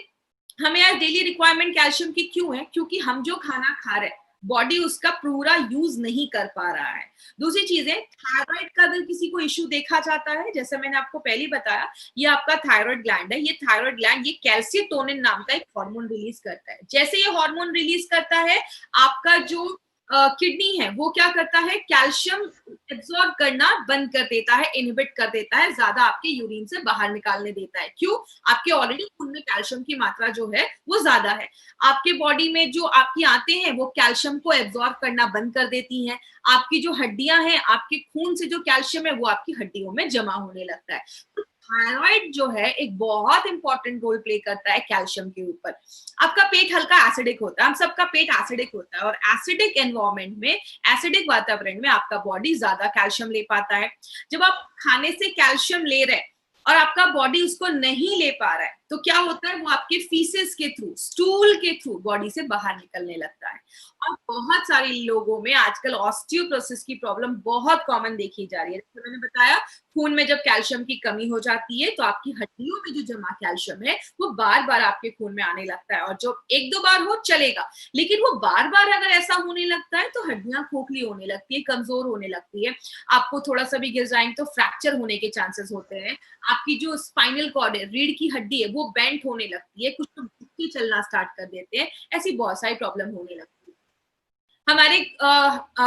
हमें आज डेली रिक्वायरमेंट कैल्शियम की क्यों है? क्योंकि हम जो खाना खा रहे हैं बॉडी उसका पूरा यूज नहीं कर पा रहा है। दूसरी चीजें, थायराइड का अगर किसी को इश्यू देखा जाता है, जैसे मैंने आपको पहले बताया, ये आपका थायराइड ग्लैंड है। ये थायराइड ग्लैंड ये कैल्सिटोनिन नाम का एक हार्मोन रिलीज करता है। जैसे ये हार्मोन रिलीज करता है, आपका जो किडनी है वो क्या करता है? कैल्शियम एब्सॉर्ब करना बंद कर देता है, इनहिबिट कर देता है, ज्यादा आपके यूरिन से बाहर निकालने देता है। क्यों? आपके ऑलरेडी खून में कैल्शियम की मात्रा जो है वो ज्यादा है। आपके बॉडी में जो आपकी आंतें हैं वो कैल्शियम को एब्सॉर्ब करना बंद कर देती हैं। आपकी जो हड्डियां हैं, आपके खून से जो कैल्शियम है वो आपकी हड्डियों में जमा होने लगता है। तो थायराइड जो है एक बहुत इंपॉर्टेंट रोल प्ले करता है कैल्शियम के ऊपर। आपका पेट हल्का एसिडिक होता है, हम सबका पेट एसिडिक होता है, और एसिडिक एनवायरनमेंट में, एसिडिक वातावरण में आपका बॉडी ज्यादा कैल्शियम ले पाता है। जब आप खाने से कैल्शियम ले रहे हैं और आपका बॉडी उसको नहीं ले पा रहा है, तो क्या होता है, वो आपके फीसेस के थ्रू, स्टूल के थ्रू बॉडी से बाहर निकलने लगता है। और बहुत सारे लोगों में आजकल ऑस्टियोपोरोसिस की प्रॉब्लम बहुत कॉमन देखी जा रही है। जैसे मैंने बताया, खून में जब कैल्शियम की कमी हो जाती है तो आपकी हड्डियों में जो जमा कैल्शियम है वो बार बार आपके खून में आने लगता है, और जो एक दो बार हो चलेगा, लेकिन वो बार बार अगर ऐसा होने लगता है तो हड्डियां खोखली होने लगती है, कमजोर होने लगती है, आपको थोड़ा सा भी गिर जाएंगे तो फ्रैक्चर होने के चांसेस होते हैं, आपकी जो स्पाइनल कॉर्ड है, रीढ़ की हड्डी है, वो बेंट होने लगती है, कुछ लोग झुक के चलना स्टार्ट कर देते हैं, ऐसी बहुत सारी प्रॉब्लम होने लगती है। हमारे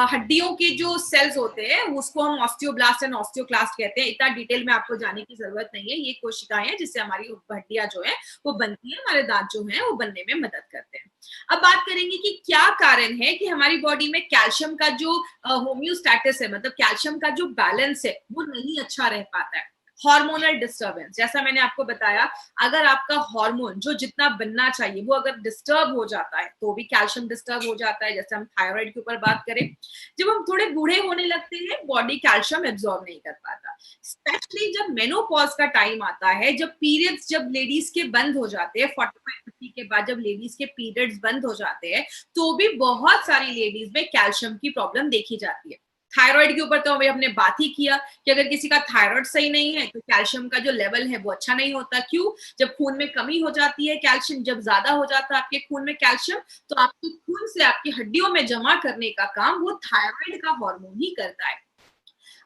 हड्डियों के जो सेल्स होते हैं उसको हम ऑस्टियोब्लास्ट एंड ऑस्टियोक्लास्ट कहते हैं। इतना डिटेल में आपको जाने की जरूरत नहीं है। ये कोशिकाएं हैं जिससे हमारी हड्डियां जो है वो बनती है, हमारे दांत जो है वो बनने में मदद करते हैं। अब बात करेंगे कि क्या कारण है कि हमारी बॉडी में कैल्शियम का जो होम्योस्टैटिस है, मतलब कैल्शियम का जो बैलेंस है वो नहीं अच्छा रह पाता है। हार्मोनल डिस्टर्बेंस, जैसा मैंने आपको बताया, अगर आपका हार्मोन जो जितना बनना चाहिए वो अगर डिस्टर्ब हो जाता है तो भी कैल्शियम डिस्टर्ब हो जाता है। जैसे हम थायराइड के ऊपर बात करें, जब हम थोड़े बूढ़े होने लगते हैं बॉडी कैल्शियम एब्जॉर्ब नहीं कर पाता, स्पेशली जब मेनोपॉज का टाइम आता है, जब पीरियड्स जब लेडीज के बंद हो जाते हैं 45-50 के बाद, जब लेडीज के पीरियड्स बंद हो जाते हैं तो भी बहुत सारी लेडीज में कैल्शियम की प्रॉब्लम देखी जाती है। थायराइड के ऊपर तो अभी हमने बात ही किया कि अगर किसी का थायराइड सही नहीं है तो कैल्शियम का जो लेवल है वो अच्छा नहीं होता। क्यों? जब खून में कमी हो जाती है, कैल्शियम जब ज्यादा हो जाता है आपके खून में कैल्शियम, तो आपके खून से आपकी हड्डियों में जमा करने का काम वो थायराइड का हार्मोन ही करता है।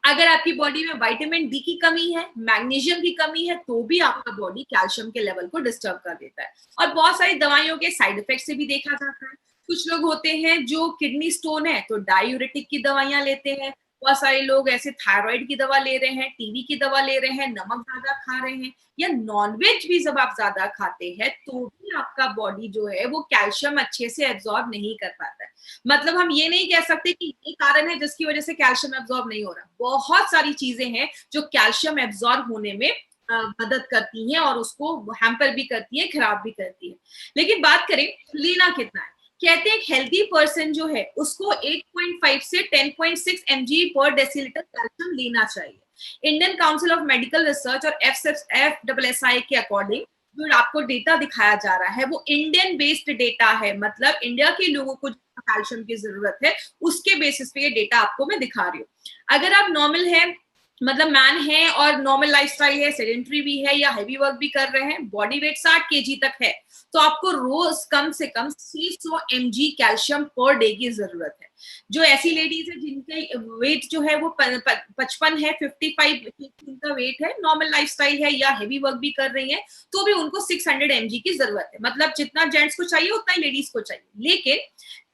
अगर आपकी बॉडी में विटामिन डी की कमी है, मैग्नीशियम की कमी है, तो भी आपका बॉडी कैल्शियम के लेवल को डिस्टर्ब कर देता है। और बहुत सारी दवाइयों के साइड इफेक्ट से भी देखा जाता है। कुछ लोग होते हैं जो किडनी स्टोन है तो डायूरेटिक की दवाइयां लेते हैं, बहुत सारे लोग ऐसे थायराइड की दवा ले रहे हैं, टीबी की दवा ले रहे हैं, नमक ज्यादा खा रहे हैं, या नॉनवेज भी जब आप ज्यादा खाते हैं तो भी आपका बॉडी जो है वो कैल्शियम अच्छे से एब्जॉर्ब नहीं कर पाता है। मतलब हम ये नहीं कह सकते कि ये कारण है जिसकी वजह से कैल्शियम एब्जॉर्ब नहीं हो रहा। बहुत सारी चीजें हैं जो कैल्शियम एब्जॉर्ब होने में मदद करती हैं और उसको हैम्पर भी करती है, खराब भी करती है। लेकिन बात करें लेना कितना है, कहते हैं एक हेल्दी पर्सन जो है उसको 8.5 से 10.6 mg पर डेसीलिटर कैल्शियम लेना चाहिए। Indian council of medical research और FSSAI के अकॉर्डिंग जो आपको डेटा दिखाया जा रहा है वो इंडियन बेस्ड डेटा है, मतलब इंडिया के लोगों को कैल्शियम की जरूरत है उसके बेसिस पे ये डेटा आपको मैं दिखा रही हूँ। अगर आप नॉर्मल है, मतलब मैन है और नॉर्मल लाइफस्टाइल है, सेडेंटरी भी है या हैवी वर्क भी कर रहे हैं, बॉडी वेट 60 kg तक है, तो आपको रोज कम से कम 600 mg कैल्शियम पर डे की जरूरत है। जो ऐसी लेडीज है जिनके वेट जो है वो 55 है, 55 का वेट है, नॉर्मल लाइफस्टाइल है या हेवी वर्क भी कर रही है, तो भी उनको 600 mg की जरूरत है। मतलब जितना जेंट्स को चाहिए उतना ही लेडीज को चाहिए। लेकिन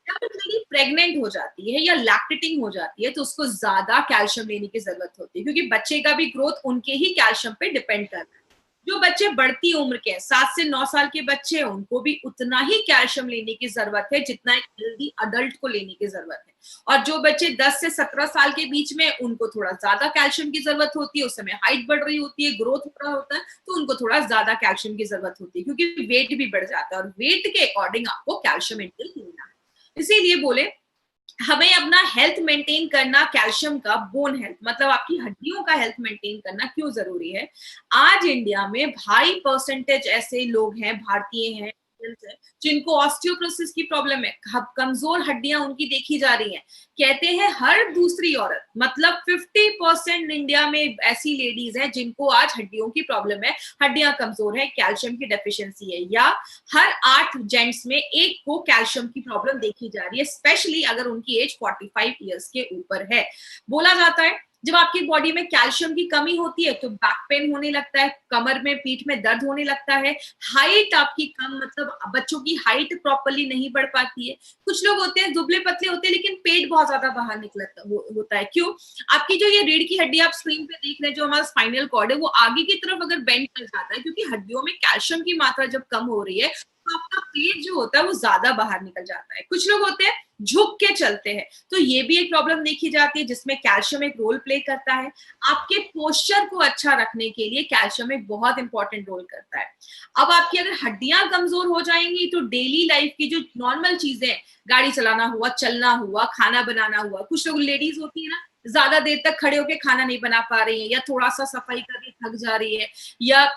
जब एक लेडी प्रेग्नेंट हो जाती है या लैक्टेटिंग हो जाती है तो उसको ज्यादा कैल्शियम लेने की जरूरत होती है, क्योंकि बच्चे का भी ग्रोथ उनके ही कैल्शियम पे डिपेंड करता है। जो बच्चे बढ़ती उम्र के हैं, 7 से 9 साल के बच्चे हैं, उनको भी उतना ही कैल्शियम लेने की जरूरत है जितना एक हेल्दी अडल्ट को लेने की जरूरत है। और जो बच्चे 10 से 17 साल के बीच में, उनको थोड़ा ज्यादा कैल्शियम की जरूरत होती है, उस समय हाइट बढ़ रही होती है, ग्रोथ हो रहा होता है, तो उनको थोड़ा ज्यादा कैल्शियम की जरूरत होती है, क्योंकि वेट भी बढ़ जाता है और वेट के अकॉर्डिंग आपको कैल्शियम इंटेक लेना है। इसीलिए बोले हमें अपना हेल्थ मेंटेन करना, कैल्शियम का बोन हेल्थ मतलब आपकी हड्डियों का हेल्थ मेंटेन करना क्यों जरूरी है। आज इंडिया में हाई परसेंटेज ऐसे लोग हैं, भारतीय हैं, जिनको ऑस्टियोपोरोसिस की प्रॉब्लम है, कमजोर हड्डियां उनकी देखी जा रही हैं। कहते हैं हर दूसरी औरत, मतलब 50% इंडिया में ऐसी लेडीज हैं जिनको आज हड्डियों की प्रॉब्लम है, हड्डियां कमजोर है, कैल्शियम की डेफिशिएंसी है, या हर 8 जेंट्स में एक को कैल्शियम की प्रॉब्लम देखी जा रही है, स्पेशली अगर उनकी एज 45 ईयर्स के ऊपर है। बोला जाता है जब आपकी बॉडी में कैल्शियम की कमी होती है तो बैक पेन होने लगता है, कमर में, पीठ में दर्द होने लगता है, हाइट आपकी कम, मतलब बच्चों की हाइट प्रॉपर्ली नहीं बढ़ पाती है। कुछ लोग होते हैं दुबले पतले होते हैं लेकिन पेट बहुत ज्यादा बाहर निकलता होता है। क्यों? आपकी जो ये रीढ़ की हड्डी आप स्क्रीन पे देख रहे हैं, जो हमारा स्पाइनल कॉर्ड है, वो आगे की तरफ अगर बेंड कर जाता है, क्योंकि हड्डियों में कैल्शियम की मात्रा जब कम हो रही है तो आपका पेट जो होता है वो ज्यादा बाहर निकल जाता है। कुछ लोग होते हैं झुक के चलते हैं, तो ये भी एक प्रॉब्लम देखी जाती है जिसमें कैल्शियम एक रोल प्ले करता है। आपके पोस्चर को अच्छा रखने के लिए कैल्शियम एक बहुत इंपॉर्टेंट रोल करता है। अब आपकी अगर हड्डियां कमजोर हो जाएंगी तो डेली लाइफ की जो नॉर्मल चीजें, गाड़ी चलाना हुआ, चलना हुआ, खाना बनाना हुआ, कुछ लोग लेडीज होती है ना ज्यादा देर तक खड़े होके खाना नहीं बना पा रही है, या थोड़ा सा सफाई करके थक जा रही है, या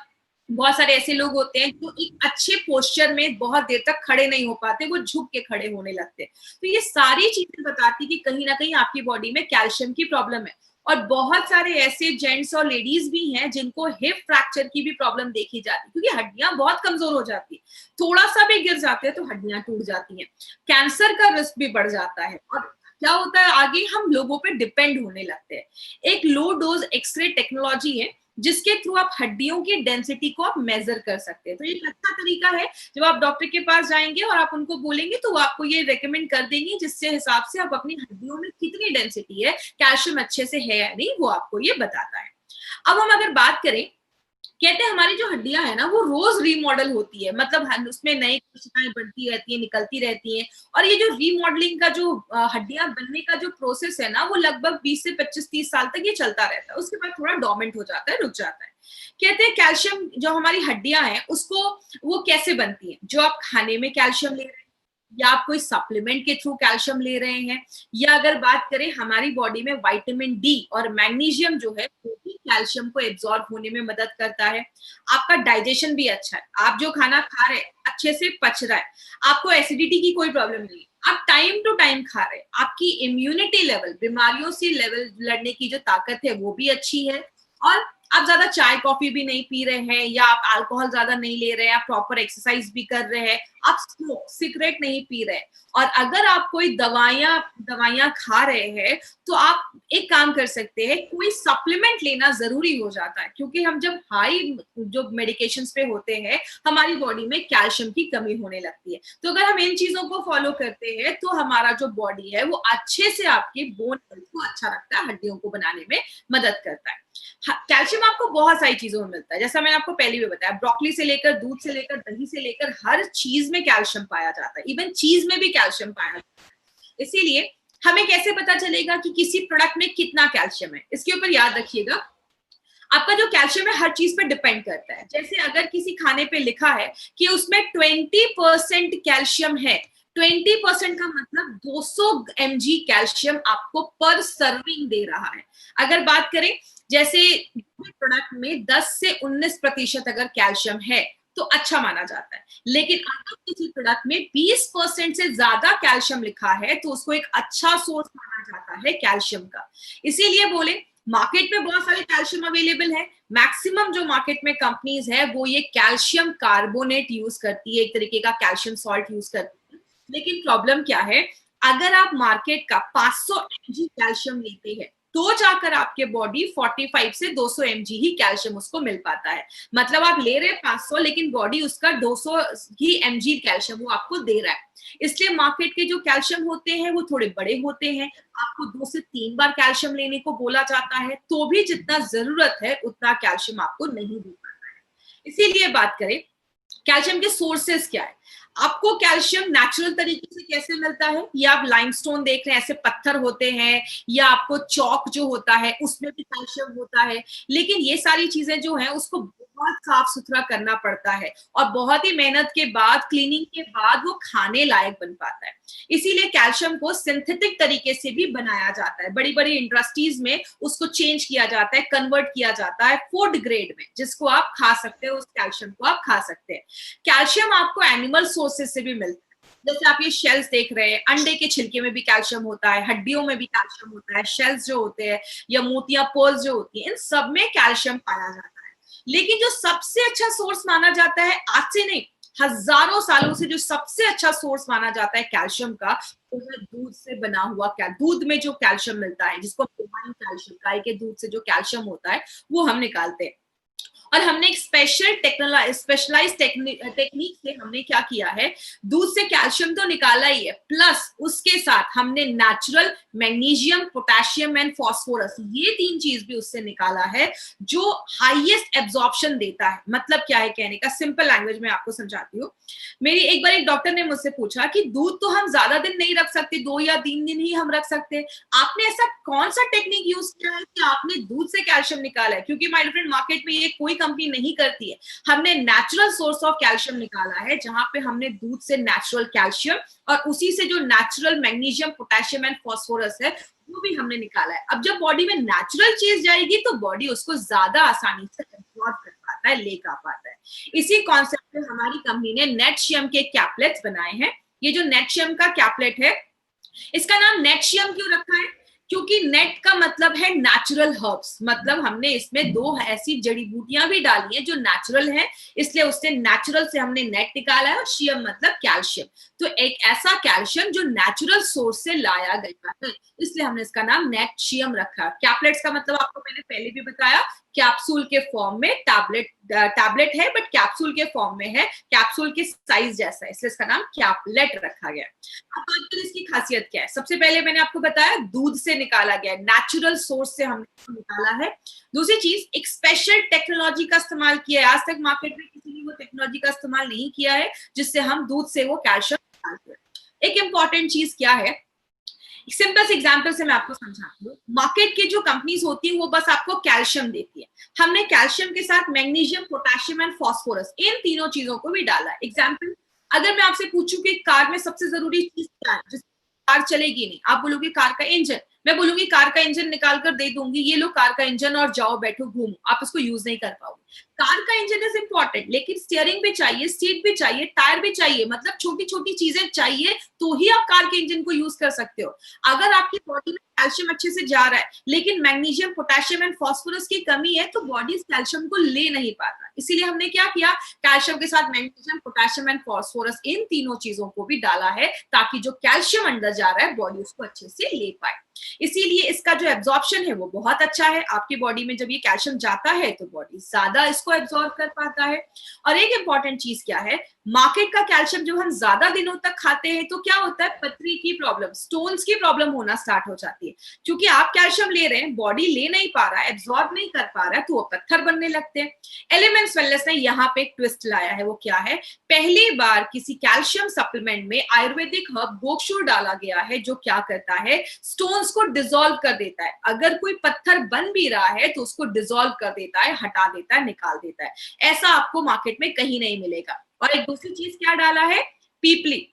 बहुत सारे ऐसे लोग होते हैं जो एक अच्छे पोस्चर में बहुत देर तक खड़े नहीं हो पाते, वो झुक के खड़े होने लगते हैं। तो ये सारी चीजें बताती कि कहीं ना कहीं आपकी बॉडी में कैल्शियम की प्रॉब्लम है। और बहुत सारे ऐसे जेंट्स और लेडीज भी हैं जिनको हिप फ्रैक्चर की भी प्रॉब्लम देखी जाती है, क्योंकि हड्डियां बहुत कमजोर हो जाती है, थोड़ा सा भी गिर जाते हैं तो हड्डियां टूट जाती हैं, कैंसर का रिस्क भी बढ़ जाता है। और क्या होता है, आगे हम लोगों पे डिपेंड होने लगते हैं। एक लो डोज एक्सरे टेक्नोलॉजी है जिसके थ्रू आप हड्डियों की डेंसिटी को आप मेजर कर सकते हैं। तो ये एक अच्छा तरीका है, जब आप डॉक्टर के पास जाएंगे और आप उनको बोलेंगे तो वो आपको ये रेकमेंड कर देंगे, जिससे हिसाब से आप अपनी हड्डियों में कितनी डेंसिटी है, कैल्शियम अच्छे से है या नहीं, वो आपको ये बताता है। अब हम अगर बात करें, कहते हैं हमारी जो हड्डियां है ना वो रोज रीमॉडल होती है, मतलब उसमें नई कोशिकाएं बढ़ती रहती है, निकलती रहती हैं। और ये जो रीमॉडलिंग का जो हड्डियां बनने का जो प्रोसेस है ना, वो लगभग 20 से 25-30 साल तक ये चलता रहता है, उसके बाद थोड़ा डोमेंट हो जाता है, रुक जाता है। कहते हैं कैल्शियम जो हमारी हड्डियां हैं उसको, वो कैसे बनती है, जो आप खाने में कैल्शियम ले रहे हैं, या आप कोई सप्लीमेंट के थ्रू कैल्शियम ले रहे हैं, या अगर बात करें हमारी बॉडी में विटामिन डी और मैग्नीशियम जो है वो भी कैल्शियम को एब्जॉर्ब होने में मदद करता है। आपका डाइजेशन भी अच्छा है, आप जो खाना खा रहे हैं अच्छे से पच रहा है, आपको एसिडिटी की कोई प्रॉब्लम नहीं है, आप टाइम टू टाइम खा रहे हैं, आपकी इम्यूनिटी लेवल, बीमारियों से लेवल लड़ने की जो ताकत है वो भी अच्छी है, और आप ज्यादा चाय कॉफी भी नहीं पी रहे हैं, या आप अल्कोहल ज्यादा नहीं ले रहे हैं, आप प्रॉपर एक्सरसाइज भी कर रहे हैं, आप स्मोक सिगरेट नहीं पी रहे हैं, और अगर आप कोई दवाइयां खा रहे हैं तो आप एक काम कर सकते हैं, कोई सप्लीमेंट लेना जरूरी हो जाता है, क्योंकि हम जब हाई जो मेडिकेशंस पे होते हैं हमारी बॉडी में कैल्शियम की कमी होने लगती है। तो अगर हम इन चीजों को फॉलो करते हैं तो हमारा जो बॉडी है वो अच्छे से आपके बोन हेल्थ को अच्छा रखता है, हड्डियों को बनाने में मदद करता है। कैल्शियम आपको बहुत सारी चीजों में मिलता है, जैसा मैंने आपको पहले भी बताया, ब्रोकली से लेकर, दूध से लेकर, दही से लेकर, हर चीज में कैल्शियम पाया जाता है, इवन चीज में भी कैल्शियम पाया जाता है। इसीलिए हमें कैसे पता चलेगा कि किसी प्रोडक्ट में कितना कैल्शियम है, इसके ऊपर याद रखिएगा, आपका जो कैल्शियम है हर चीज पे डिपेंड करता है। जैसे अगर किसी खाने पे लिखा है कि उसमें 20% कैल्शियम है, 20% का मतलब 200 mg कैल्शियम आपको पर सर्विंग दे रहा है। अगर बात करें जैसे प्रोडक्ट में 10 से 19% अगर कैल्शियम है तो अच्छा माना जाता है, लेकिन अगर किसी प्रोडक्ट में 20% से ज्यादा कैल्शियम लिखा है तो उसको एक अच्छा सोर्स माना जाता है कैल्शियम का। इसीलिए बोले मार्केट में बहुत सारे कैल्शियम अवेलेबल है, मैक्सिमम जो मार्केट में कंपनीज है वो ये कैल्शियम कार्बोनेट यूज करती है, एक तरीके का कैल्शियम सॉल्ट यूज करती है। लेकिन प्रॉब्लम क्या है, अगर आप मार्केट का 500 mg कैल्शियम लेते हैं तो जाकर आपके बॉडी 45 से 200 mg ही कैल्शियम उसको मिल पाता है। मतलब आप ले रहे हैं 500 लेकिन बॉडी उसका 200 ही mg कैल्शियम वो आपको दे रहा है। इसलिए मार्केट के जो कैल्शियम होते हैं वो थोड़े बड़े होते हैं, आपको 2 से 3 बार कैल्शियम लेने को बोला जाता है, तो भी जितना जरूरत है उतना कैल्शियम आपको नहीं मिल पाता है। इसीलिए बात करें कैल्शियम के सोर्सेस क्या है, आपको कैल्शियम नेचुरल तरीके से कैसे मिलता है, या आप लाइमस्टोन देख रहे हैं ऐसे पत्थर होते हैं, या आपको चौक जो होता है उसमें भी कैल्शियम होता है, लेकिन ये सारी चीजें जो है उसको बहुत साफ सुथरा करना पड़ता है और बहुत ही मेहनत के बाद, क्लीनिंग के बाद वो खाने लायक बन पाता है। इसीलिए कैल्शियम को सिंथेटिक तरीके से भी बनाया जाता है, बड़ी बड़ी इंडस्ट्रीज में उसको चेंज किया जाता है, कन्वर्ट किया जाता है फूड ग्रेड में, जिसको आप खा सकते हो, उस कैल्शियम को आप खा सकते हैं। कैल्शियम आपको एनिमल सोर्सेस से भी मिलता है, जैसे आप ये शेल्स देख रहे हैं, अंडे के छिलके में भी कैल्शियम होता है, हड्डियों में भी कैल्शियम होता है, शेल्स जो होते हैं या मोतिया पर्ल्स जो होती हैं, इन सब में कैल्शियम पाया जाता है। लेकिन जो सबसे अच्छा सोर्स माना जाता है, आज से नहीं हजारों सालों से जो सबसे अच्छा सोर्स माना जाता है कैल्शियम का, वो है दूध से बना हुआ दूध में जो कैल्शियम मिलता है, जिसको कैल्शियम, गाय के दूध से जो कैल्शियम होता है वो हम निकालते हैं। और हमने एक स्पेशलाइज टेक्निक से हमने क्या किया है, दूध से कैल्शियम तो निकाला ही है, प्लस उसके साथ हमने natural magnesium, potassium and phosphorus, ये 3 चीज भी उससे निकाला है जो हाईएस्ट एब्जॉर्प्शन देता है। मतलब क्या है कहने का, सिंपल लैंग्वेज में आपको समझाती हूँ। मेरी एक बार एक डॉक्टर ने मुझसे पूछा कि दूध तो हम ज्यादा दिन नहीं रख सकते, 2 या 3 दिन ही हम रख सकते हैं, आपने ऐसा कौन सा टेक्निक यूज किया है कि आपने दूध से कैल्शियम निकाला है? क्योंकि माय फ्रेंड मार्केट में ये कोई कंपनी नहीं करती है। हमने नेचुरल सोर्स ऑफ कैल्शियम निकाला है, जहां पे हमने दूध से नेचुरल कैल्शियम और उसी से जो natural magnesium, potassium and phosphorus है वो भी हमने निकाला है। अब जब बॉडी में नेचुरल चीज जाएगी तो बॉडी उसको ज्यादा आसानी से एब्जॉर्ब कर पाता है, ले का पाता है। इसी कॉन्सेप्ट पे हमारी कंपनी ने नेटशियम के कैप्लेट्स बनाए हैं। ये जो नेटशियम का कैप्लेट है, इसका नाम नेटशियम क्यों रखा है? क्योंकि नेट का मतलब है नेचुरल हर्ब्स, मतलब हमने इसमें दो ऐसी जड़ी बूटियां भी डाली हैं जो नेचुरल हैं, इसलिए उससे नेचुरल से हमने नेट निकाला है। और शियम मतलब कैल्शियम, तो एक ऐसा कैल्शियम जो नेचुरल सोर्स से लाया गया है, इसलिए हमने इसका नाम नेटशियम रखा। कैप्लेट्स का मतलब आपको मैंने पहले भी बताया, कैप्सूल के फॉर्म में, टैबलेट है बट कैप्सूल के फॉर्म में है, कैप्सूल के साइज जैसा है, इसलिए इसका नाम कैप्लेट रखा गया। अब बात करें इसकी खासियत क्या है। सबसे पहले मैंने आपको बताया दूध से निकाला गया, नेचुरल सोर्स से हमने निकाला है। दूसरी चीज, एक स्पेशल टेक्नोलॉजी का इस्तेमाल किया है। आज तक मार्केट में किसी ने वो टेक्नोलॉजी का इस्तेमाल नहीं किया है जिससे हम दूध से वो कैल्शियम निकालते हैं। एक इंपॉर्टेंट चीज क्या है, सिंपल एग्जांपल से मैं आपको समझाती हूँ। मार्केट की जो कंपनीज होती है वो बस आपको कैल्शियम देती है, हमने कैल्शियम के साथ मैग्नीशियम, पोटेशियम एंड फास्फोरस, इन तीनों चीजों को भी डाला है। एग्जांपल, अगर मैं आपसे पूछूं कि कार में सबसे जरूरी चीज क्या है, जिससे कार चलेगी नहीं, आप बोलोगे कार का इंजन, मैं बोलूंगी कार का इंजन निकाल कर दे दूंगी, ये लो कार का इंजन और जाओ बैठो घूमो, आप उसको यूज नहीं कर पाओगे। कार का इंजन इज इंपॉर्टेंट, लेकिन स्टीयरिंग भी चाहिए, सीट भी चाहिए, टायर भी चाहिए, मतलब छोटी छोटी चीजें चाहिए तो ही आप कार के इंजन को यूज कर सकते हो। अगर आपकी बॉडी में कैल्शियम अच्छे से जा रहा है लेकिन मैग्नीशियम, पोटेशियम एंड फास्फोरस की कमी है तो बॉडी इस कैल्शियम को ले नहीं पाता। इसीलिए हमने क्या किया, कैल्शियम के साथ मैग्नीशियम, पोटेशियम एंड फास्फोरस, इन तीनों चीजों को भी डाला है ताकि जो कैल्शियम अंदर जा रहा है बॉडी उसको अच्छे से ले पाए। इसीलिए इसका जो एब्जॉर्प्शन है वो बहुत अच्छा है। आपकी बॉडी में जब ये कैल्शियम जाता है तो बॉडी ज्यादा इसको एब्जॉर्ब कर पाता है। और एक इंपॉर्टेंट चीज क्या है, मार्केट का कैल्शियम जब हम ज्यादा दिनों तक खाते हैं तो क्या होता है, पथरी की प्रॉब्लम, स्टोन्स की प्रॉब्लम होना स्टार्ट हो जाती है। क्योंकि आप कैल्शियम ले रहे हैं, बॉडी ले नहीं पा रहा है, एब्जॉर्ब नहीं कर पा रहा है, तो वो पत्थर बनने लगते हैं। एलिमेंट्स वेलनेस ने यहाँ पे एक ट्विस्ट लाया है, वो क्या है, पहली बार किसी कैल्शियम सप्लीमेंट में आयुर्वेदिक हर्ब गोक्षुर डाला गया है, जो क्या करता है, स्टोन्स को डिसॉल्व कर देता है। अगर कोई पत्थर बन भी रहा है तो उसको डिसॉल्व कर देता है, हटा देता है, निकाल देता है। ऐसा आपको मार्केट में कहीं नहीं मिलेगा। और एक दूसरी चीज क्या डाला है, पीपली।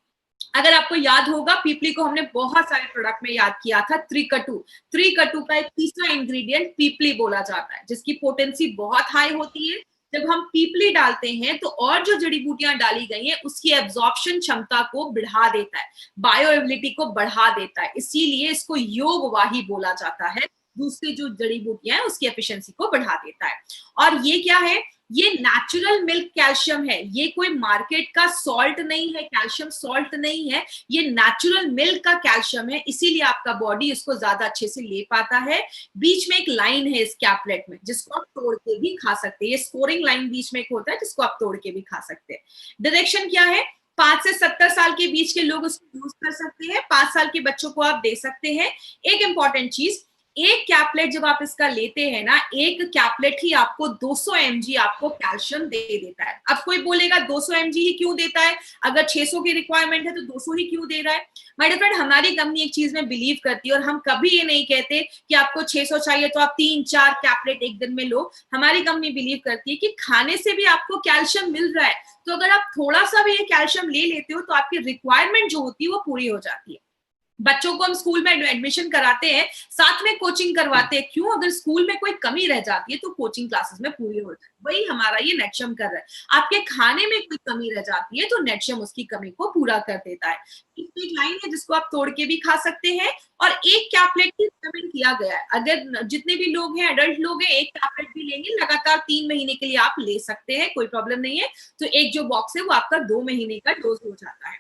अगर आपको याद होगा, पीपली को हमने बहुत सारे प्रोडक्ट में याद किया था, त्रिकटु का एक तीसरा इंग्रेडिएंट पीपली बोला जाता है, जिसकी पोटेंसी बहुत हाई होती है। जब हम पीपली डालते हैं तो और जो जड़ी बूटियां डाली गई हैं उसकी एब्जॉर्प्शन क्षमता को बढ़ा देता है, बायोएबिलिटी को बढ़ा देता है, इसीलिए इसको योगवाही बोला जाता है। दूसरी जो जड़ी बूटियां हैं उसकी एफिशिएंसी को बढ़ा देता है। और ये क्या है, ये नेचुरल मिल्क कैल्शियम है, ये कोई मार्केट का सॉल्ट नहीं है, कैल्शियम सॉल्ट नहीं है, ये नेचुरल मिल्क का कैल्शियम है, इसीलिए आपका बॉडी इसको ज्यादा अच्छे से ले पाता है। बीच में एक लाइन है इस कैप्लेट में जिसको आप तोड़ के भी खा सकते हैं, ये स्कोरिंग लाइन बीच में एक होता है जिसको आप तोड़ के भी खा सकते हैं। डायरेक्शन क्या है, 5 से 70 साल के बीच के लोग उसको यूज कर सकते हैं, 5 साल के बच्चों को आप दे सकते हैं। एक इंपॉर्टेंट चीज, एक कैप्लेट जब आप इसका लेते हैं ना, एक कैप्लेट ही आपको 200 mg आपको कैल्शियम दे देता है। अब कोई बोलेगा 200 mg ही क्यों देता है, अगर 600 की रिक्वायरमेंट है तो 200 ही क्यों दे रहा है। माय डियर फ्रेंड, हमारी कंपनी एक चीज में बिलीव करती है और हम कभी ये नहीं कहते कि आपको 600 चाहिए तो आप 3-4 कैप्लेट एक दिन में लो। हमारी कंपनी बिलीव करती है कि खाने से भी आपको कैल्शियम मिल रहा है, तो अगर आप थोड़ा सा भी ये कैल्शियम ले लेते हो तो आपकी रिक्वायरमेंट जो होती है वो पूरी हो जाती है। बच्चों को हम स्कूल में एडमिशन कराते हैं, साथ में कोचिंग करवाते हैं, क्यों, अगर स्कूल में कोई कमी रह जाती है तो कोचिंग क्लासेस में पूरी हो जाए। वही हमारा ये नेटशियम कर रहा है। आपके खाने में कोई कमी रह जाती है तो नेटशियम उसकी कमी को पूरा कर देता है। एक लाइन है जिसको आप तोड़ के भी खा सकते हैं और एक कैप्लेट ही रिकमेंड किया गया है। अगर जितने भी लोग हैं, एडल्ट लोग हैं, एक कैप्लेट भी लेंगे, लगातार 3 महीने के लिए आप ले सकते हैं, कोई प्रॉब्लम नहीं है। तो एक जो बॉक्स है वो आपका 2 महीने का डोज हो जाता है।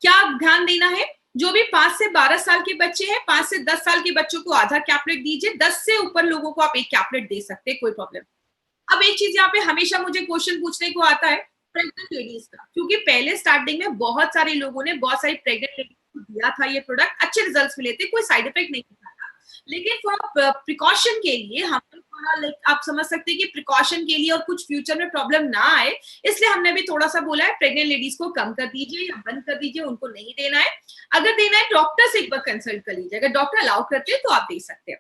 क्या ध्यान देना है, जो भी 5 से 12 साल के बच्चे हैं, 5 से 10 साल के बच्चों को आधा कैप्लेट दीजिए, 10 से ऊपर लोगों को आप एक कैप्लेट दे सकते हैं, कोई प्रॉब्लम। अब एक चीज यहाँ पे हमेशा मुझे क्वेश्चन पूछने को आता है प्रेग्नेंट लेडीज का, क्योंकि पहले स्टार्टिंग में बहुत सारे लोगों ने बहुत सारी प्रेग्नेंट लेडीज को दिया था ये प्रोडक्ट, अच्छे रिजल्ट्स मिले थे, कोई साइड इफेक्ट नहीं था। लेकिन फॉर प्रिकॉशन के लिए हम थोड़ा, लाइक आप समझ सकते हैं कि प्रिकॉशन के लिए और कुछ फ्यूचर में प्रॉब्लम ना आए, इसलिए हमने भी थोड़ा सा बोला है प्रेग्नेंट लेडीज को कम कर दीजिए या बंद कर दीजिए, उनको नहीं देना है। अगर देना है डॉक्टर से एक बार कंसल्ट कर लीजिए, अगर डॉक्टर अलाउ करते हैं तो आप दे सकते हैं।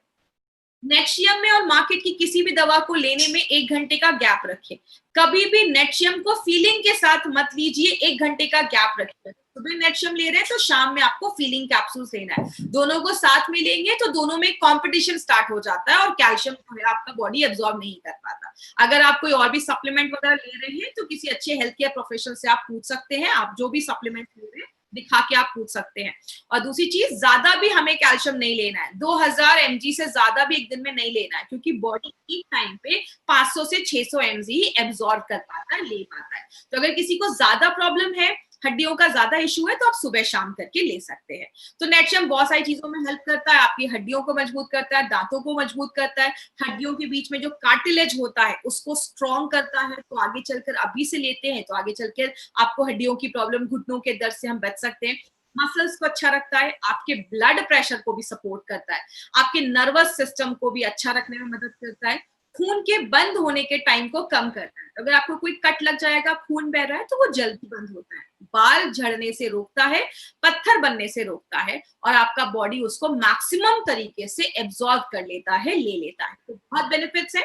नेटशियम में और मार्केट की किसी भी दवा को लेने में 1 घंटे का गैप रखें। कभी भी नेटशियम को फीलिंग के साथ मत लीजिए, 1 घंटे का गैप रखिए। सुबह नेटशियम ले रहे हैं तो शाम में आपको फीलिंग कैप्सूल्स लेना है। दोनों को साथ में लेंगे तो दोनों में कंपटीशन स्टार्ट हो जाता है और कैल्शियम जो है आपका बॉडी एब्जॉर्ब नहीं कर पाता। अगर आप कोई और भी सप्लीमेंट वगैरह ले रहे हैं तो किसी अच्छे हेल्थ केयर प्रोफेशनल से आप पूछ सकते हैं। आप जो भी सप्लीमेंट ले रहे हैं दिखा के आप पूछ सकते हैं। और दूसरी चीज, ज्यादा भी हमें कैल्शियम नहीं लेना है, 2000 mg से ज्यादा भी एक दिन में नहीं लेना है, क्योंकि बॉडी एक टाइम पे 500 से 600 mg ही एब्जॉर्ब कर पाता है, ले पाता है। तो अगर किसी को ज्यादा प्रॉब्लम है, हड्डियों का ज्यादा इशू है, तो आप सुबह शाम करके ले सकते हैं। तो नेटशियम बहुत सारी चीजों में हेल्प करता है, आपकी हड्डियों को मजबूत करता है, दांतों को मजबूत करता है, हड्डियों के बीच में जो कार्टिलेज होता है उसको स्ट्रॉन्ग करता है। तो आगे चलकर, अभी से लेते हैं तो आगे चलकर आपको हड्डियों की प्रॉब्लम, घुटनों के दर्द से हम बच सकते हैं। मसल्स को अच्छा रखता है, आपके ब्लड प्रेशर को भी सपोर्ट करता है, आपके नर्वस सिस्टम को भी अच्छा रखने में मदद करता है, खून के बंद होने के टाइम को कम करता है। अगर आपको कोई कट लग जाएगा, खून बह रहा है, तो वो जल्दी बंद होता है। बाल झड़ने से रोकता है, पत्थर बनने से रोकता है, और आपका बॉडी उसको मैक्सिमम तरीके से एब्जॉर्ब कर लेता है, ले लेता है। तो बहुत बेनिफिट्स है।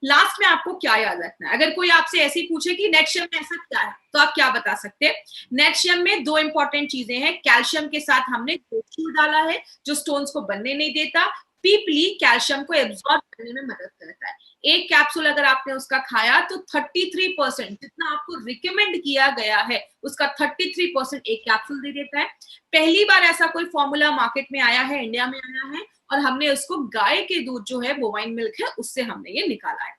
लास्ट में आपको क्या याद रखना है, अगर कोई आपसे ऐसे ही पूछे कि नेटशियम में ऐसा क्या है, तो आप क्या बता सकते हैं? नेटशियम में 2 इंपॉर्टेंट चीजें हैं। कैल्शियम के साथ हमने कैल्शियम डाला है जो स्टोन्स को बनने नहीं देता। पीपली कैल्शियम को एब्जॉर्ब करने में मदद करता है। एक कैप्सूल अगर आपने उसका खाया तो 33% जितना आपको रिकमेंड किया गया है उसका 33% एक कैप्सूल दे देता है। पहली बार ऐसा कोई फॉर्मूला मार्केट में आया है, इंडिया में आया है, और हमने उसको गाय के दूध जो है, बोवाइन मिल्क है, उससे हमने ये निकाला है।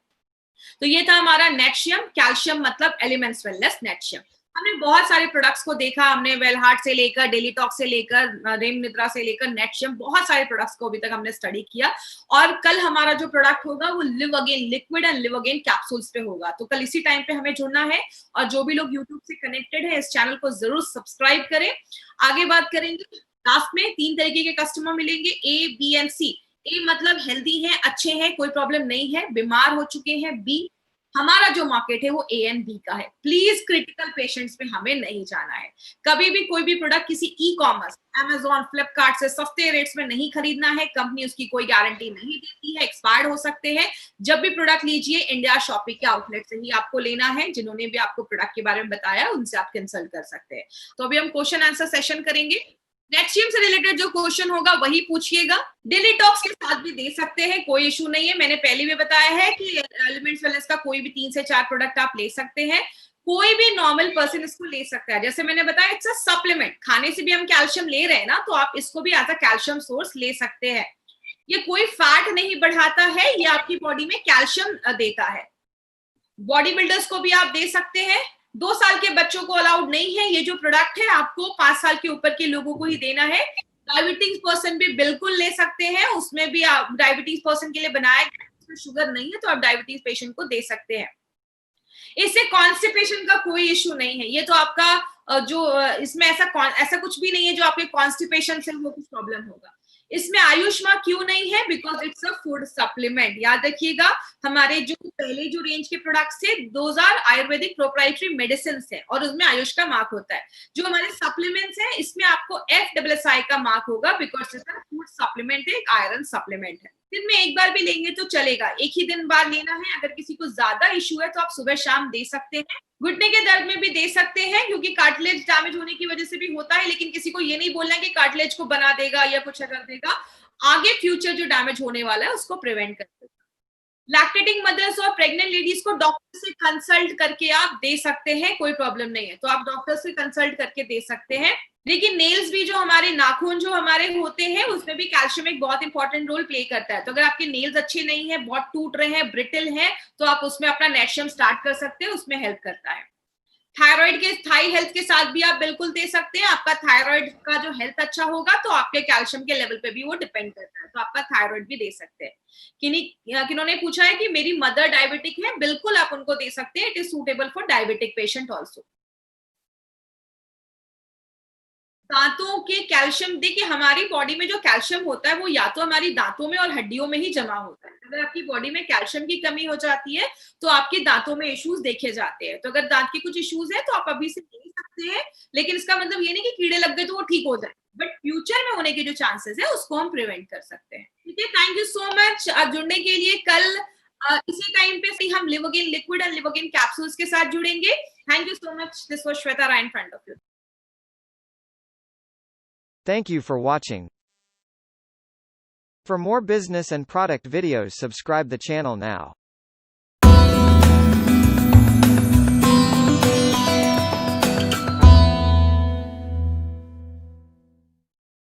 तो ये था हमारा नेटशियम। कैल्शियम मतलब एलिमेंट्स वेलनेस नेटशियम। हमने बहुत सारे प्रोडक्ट्स को देखा, हमने वेल हार्ट से लेकर, डेली टॉक से लेकर, रेम निद्रा से लेकर नेटशियम, बहुत सारे प्रोडक्ट्स को अभी तक हमने स्टडी किया। और कल हमारा जो प्रोडक्ट होगा वो live again liquid and live again capsules पे होगा। तो कल इसी टाइम पे हमें जुड़ना है, और जो भी लोग यूट्यूब से कनेक्टेड है इस चैनल को जरूर सब्सक्राइब करें। आगे बात करेंगे, लास्ट में 3 तरीके के कस्टमर मिलेंगे, ए, बी एंड सी। ए मतलब हेल्दी है, अच्छे हैं, कोई प्रॉब्लम नहीं है, बीमार हो चुके हैं। बी, हमारा जो मार्केट है वो ए एंड बी का है। प्लीज क्रिटिकल पेशेंट्स पे हमें नहीं जाना है। कभी भी कोई भी प्रोडक्ट किसी ई कॉमर्स, अमेजॉन, फ्लिपकार्ट से सस्ते रेट्स में नहीं खरीदना है। कंपनी उसकी कोई गारंटी नहीं देती है, एक्सपायर्ड हो सकते हैं। जब भी प्रोडक्ट लीजिए इंडिया शॉपिंग के आउटलेट से ही आपको लेना है। जिन्होंने भी आपको प्रोडक्ट के बारे में बताया उनसे आप कंसल्ट कर सकते हैं। तो अभी हम क्वेश्चन आंसर सेशन करेंगे। नेटशियम से रिलेटेड जो क्वेश्चन होगा वही पूछिएगा। डेली टॉक्स के साथ भी दे सकते हैं, कोई इशू नहीं है। मैंने पहले भी बताया है कि एलिमेंट्स वेलनेस का कोई भी 3 से 4 प्रोडक्ट आप ले सकते हैं। कोई भी नॉर्मल पर्सन इसको ले सकता है। जैसे मैंने बताया, इट्स अ सप्लीमेंट। खाने से भी हम कैल्शियम ले रहे हैं ना, तो आप इसको भी एज अ कैल्शियम सोर्स ले सकते हैं। ये कोई फैट नहीं बढ़ाता है, ये आपकी बॉडी में कैल्शियम देता है। बॉडी बिल्डर्स को भी आप दे सकते हैं। 2 साल के बच्चों को अलाउड नहीं है। ये जो प्रोडक्ट है आपको 5 साल के ऊपर के लोगों को ही देना है। डायबिटीज पर्सन भी बिल्कुल ले सकते हैं, उसमें भी आप डायबिटीज पर्सन के लिए बनाया गया, उसमें शुगर नहीं है, तो आप डायबिटीज पेशेंट को दे सकते हैं। इससे कॉन्स्टिपेशन का कोई इशू नहीं है। ये तो आपका इसमें ऐसा कुछ भी नहीं है जो आपके कॉन्स्टिपेशन से वो कुछ प्रॉब्लम होगा। इसमें आयुष्मा क्यों नहीं है? Because it's a food supplement. याद रखिएगा, हमारे जो पहले जो रेंज के प्रोडक्ट्स थे 2000 आयुर्वेदिक प्रोप्राइटरी मेडिसिन है, और उसमें आयुष का मार्क होता है। जो हमारे सप्लीमेंट्स है इसमें आपको FSSAI का मार्क होगा, because it's a food supplement है, आयरन सप्लीमेंट है। दिन में एक बार भी लेंगे तो चलेगा, एक ही दिन बाद लेना है। अगर किसी को ज्यादा इशू है तो आप सुबह शाम दे सकते हैं। घुटने के दर्द में भी दे सकते हैं, क्योंकि कार्टिलेज डैमेज होने की वजह से भी होता है। लेकिन किसी को ये नहीं बोलना है कि कार्टिलेज को बना देगा या कुछ कर देगा, आगे फ्यूचर जो डैमेज होने वाला है उसको प्रिवेंट कर देगा। लैक्टेटिंग मदर्स और प्रेग्नेंट लेडीज को डॉक्टर से कंसल्ट करके आप दे सकते हैं, कोई प्रॉब्लम नहीं है। तो आप डॉक्टर से कंसल्ट करके दे सकते हैं। लेकिन नेल्स भी, जो हमारे नाखून जो हमारे होते हैं, उसमें भी कैल्शियम एक बहुत इंपॉर्टेंट रोल प्ले करता है। तो अगर आपके नेल्स अच्छे नहीं है, बहुत टूट रहे हैं, ब्रिटल है, तो आप उसमें अपना नेटशियम स्टार्ट कर सकते हैं, उसमें हेल्प करता है। थायराइड के, थाई हेल्थ के साथ भी आप बिल्कुल दे सकते हैं। आपका थायराइड का जो हेल्थ अच्छा होगा तो आपके कैल्शियम के लेवल पे भी वो डिपेंड करता है। तो आपका थायराइड भी दे सकते हैं। किन्होंने पूछा है कि मेरी मदर डायबिटिक है, बिल्कुल आप उनको दे सकते हैं। It is suitable for diabetic patient also. दांतों के कैल्शियम, देखिए हमारी बॉडी में जो कैल्शियम होता है वो या तो हमारी दांतों में और हड्डियों में ही जमा होता है। अगर आपकी बॉडी में कैल्शियम की कमी हो जाती है तो आपके दांतों में इश्यूज देखे जाते हैं। तो अगर दांत के कुछ इश्यूज है तो आप अभी से ले सकते हैं, लेकिन इसका मतलब ये नहीं कि कीड़े लग गए तो वो ठीक हो जाए। बट फ्यूचर में होने के जो चांसेस है उसको हम प्रिवेंट कर सकते हैं। ठीक है, थैंक यू सो मच जुड़ने के लिए। कल इसी टाइम पे हम लिवोगेन लिक्विड और लिवोगेन कैप्सूल्स के साथ जुड़ेंगे। Thank you so much. This was Shweta Rai in front of you. Thank you for watching. For more business and product videos, subscribe the channel now.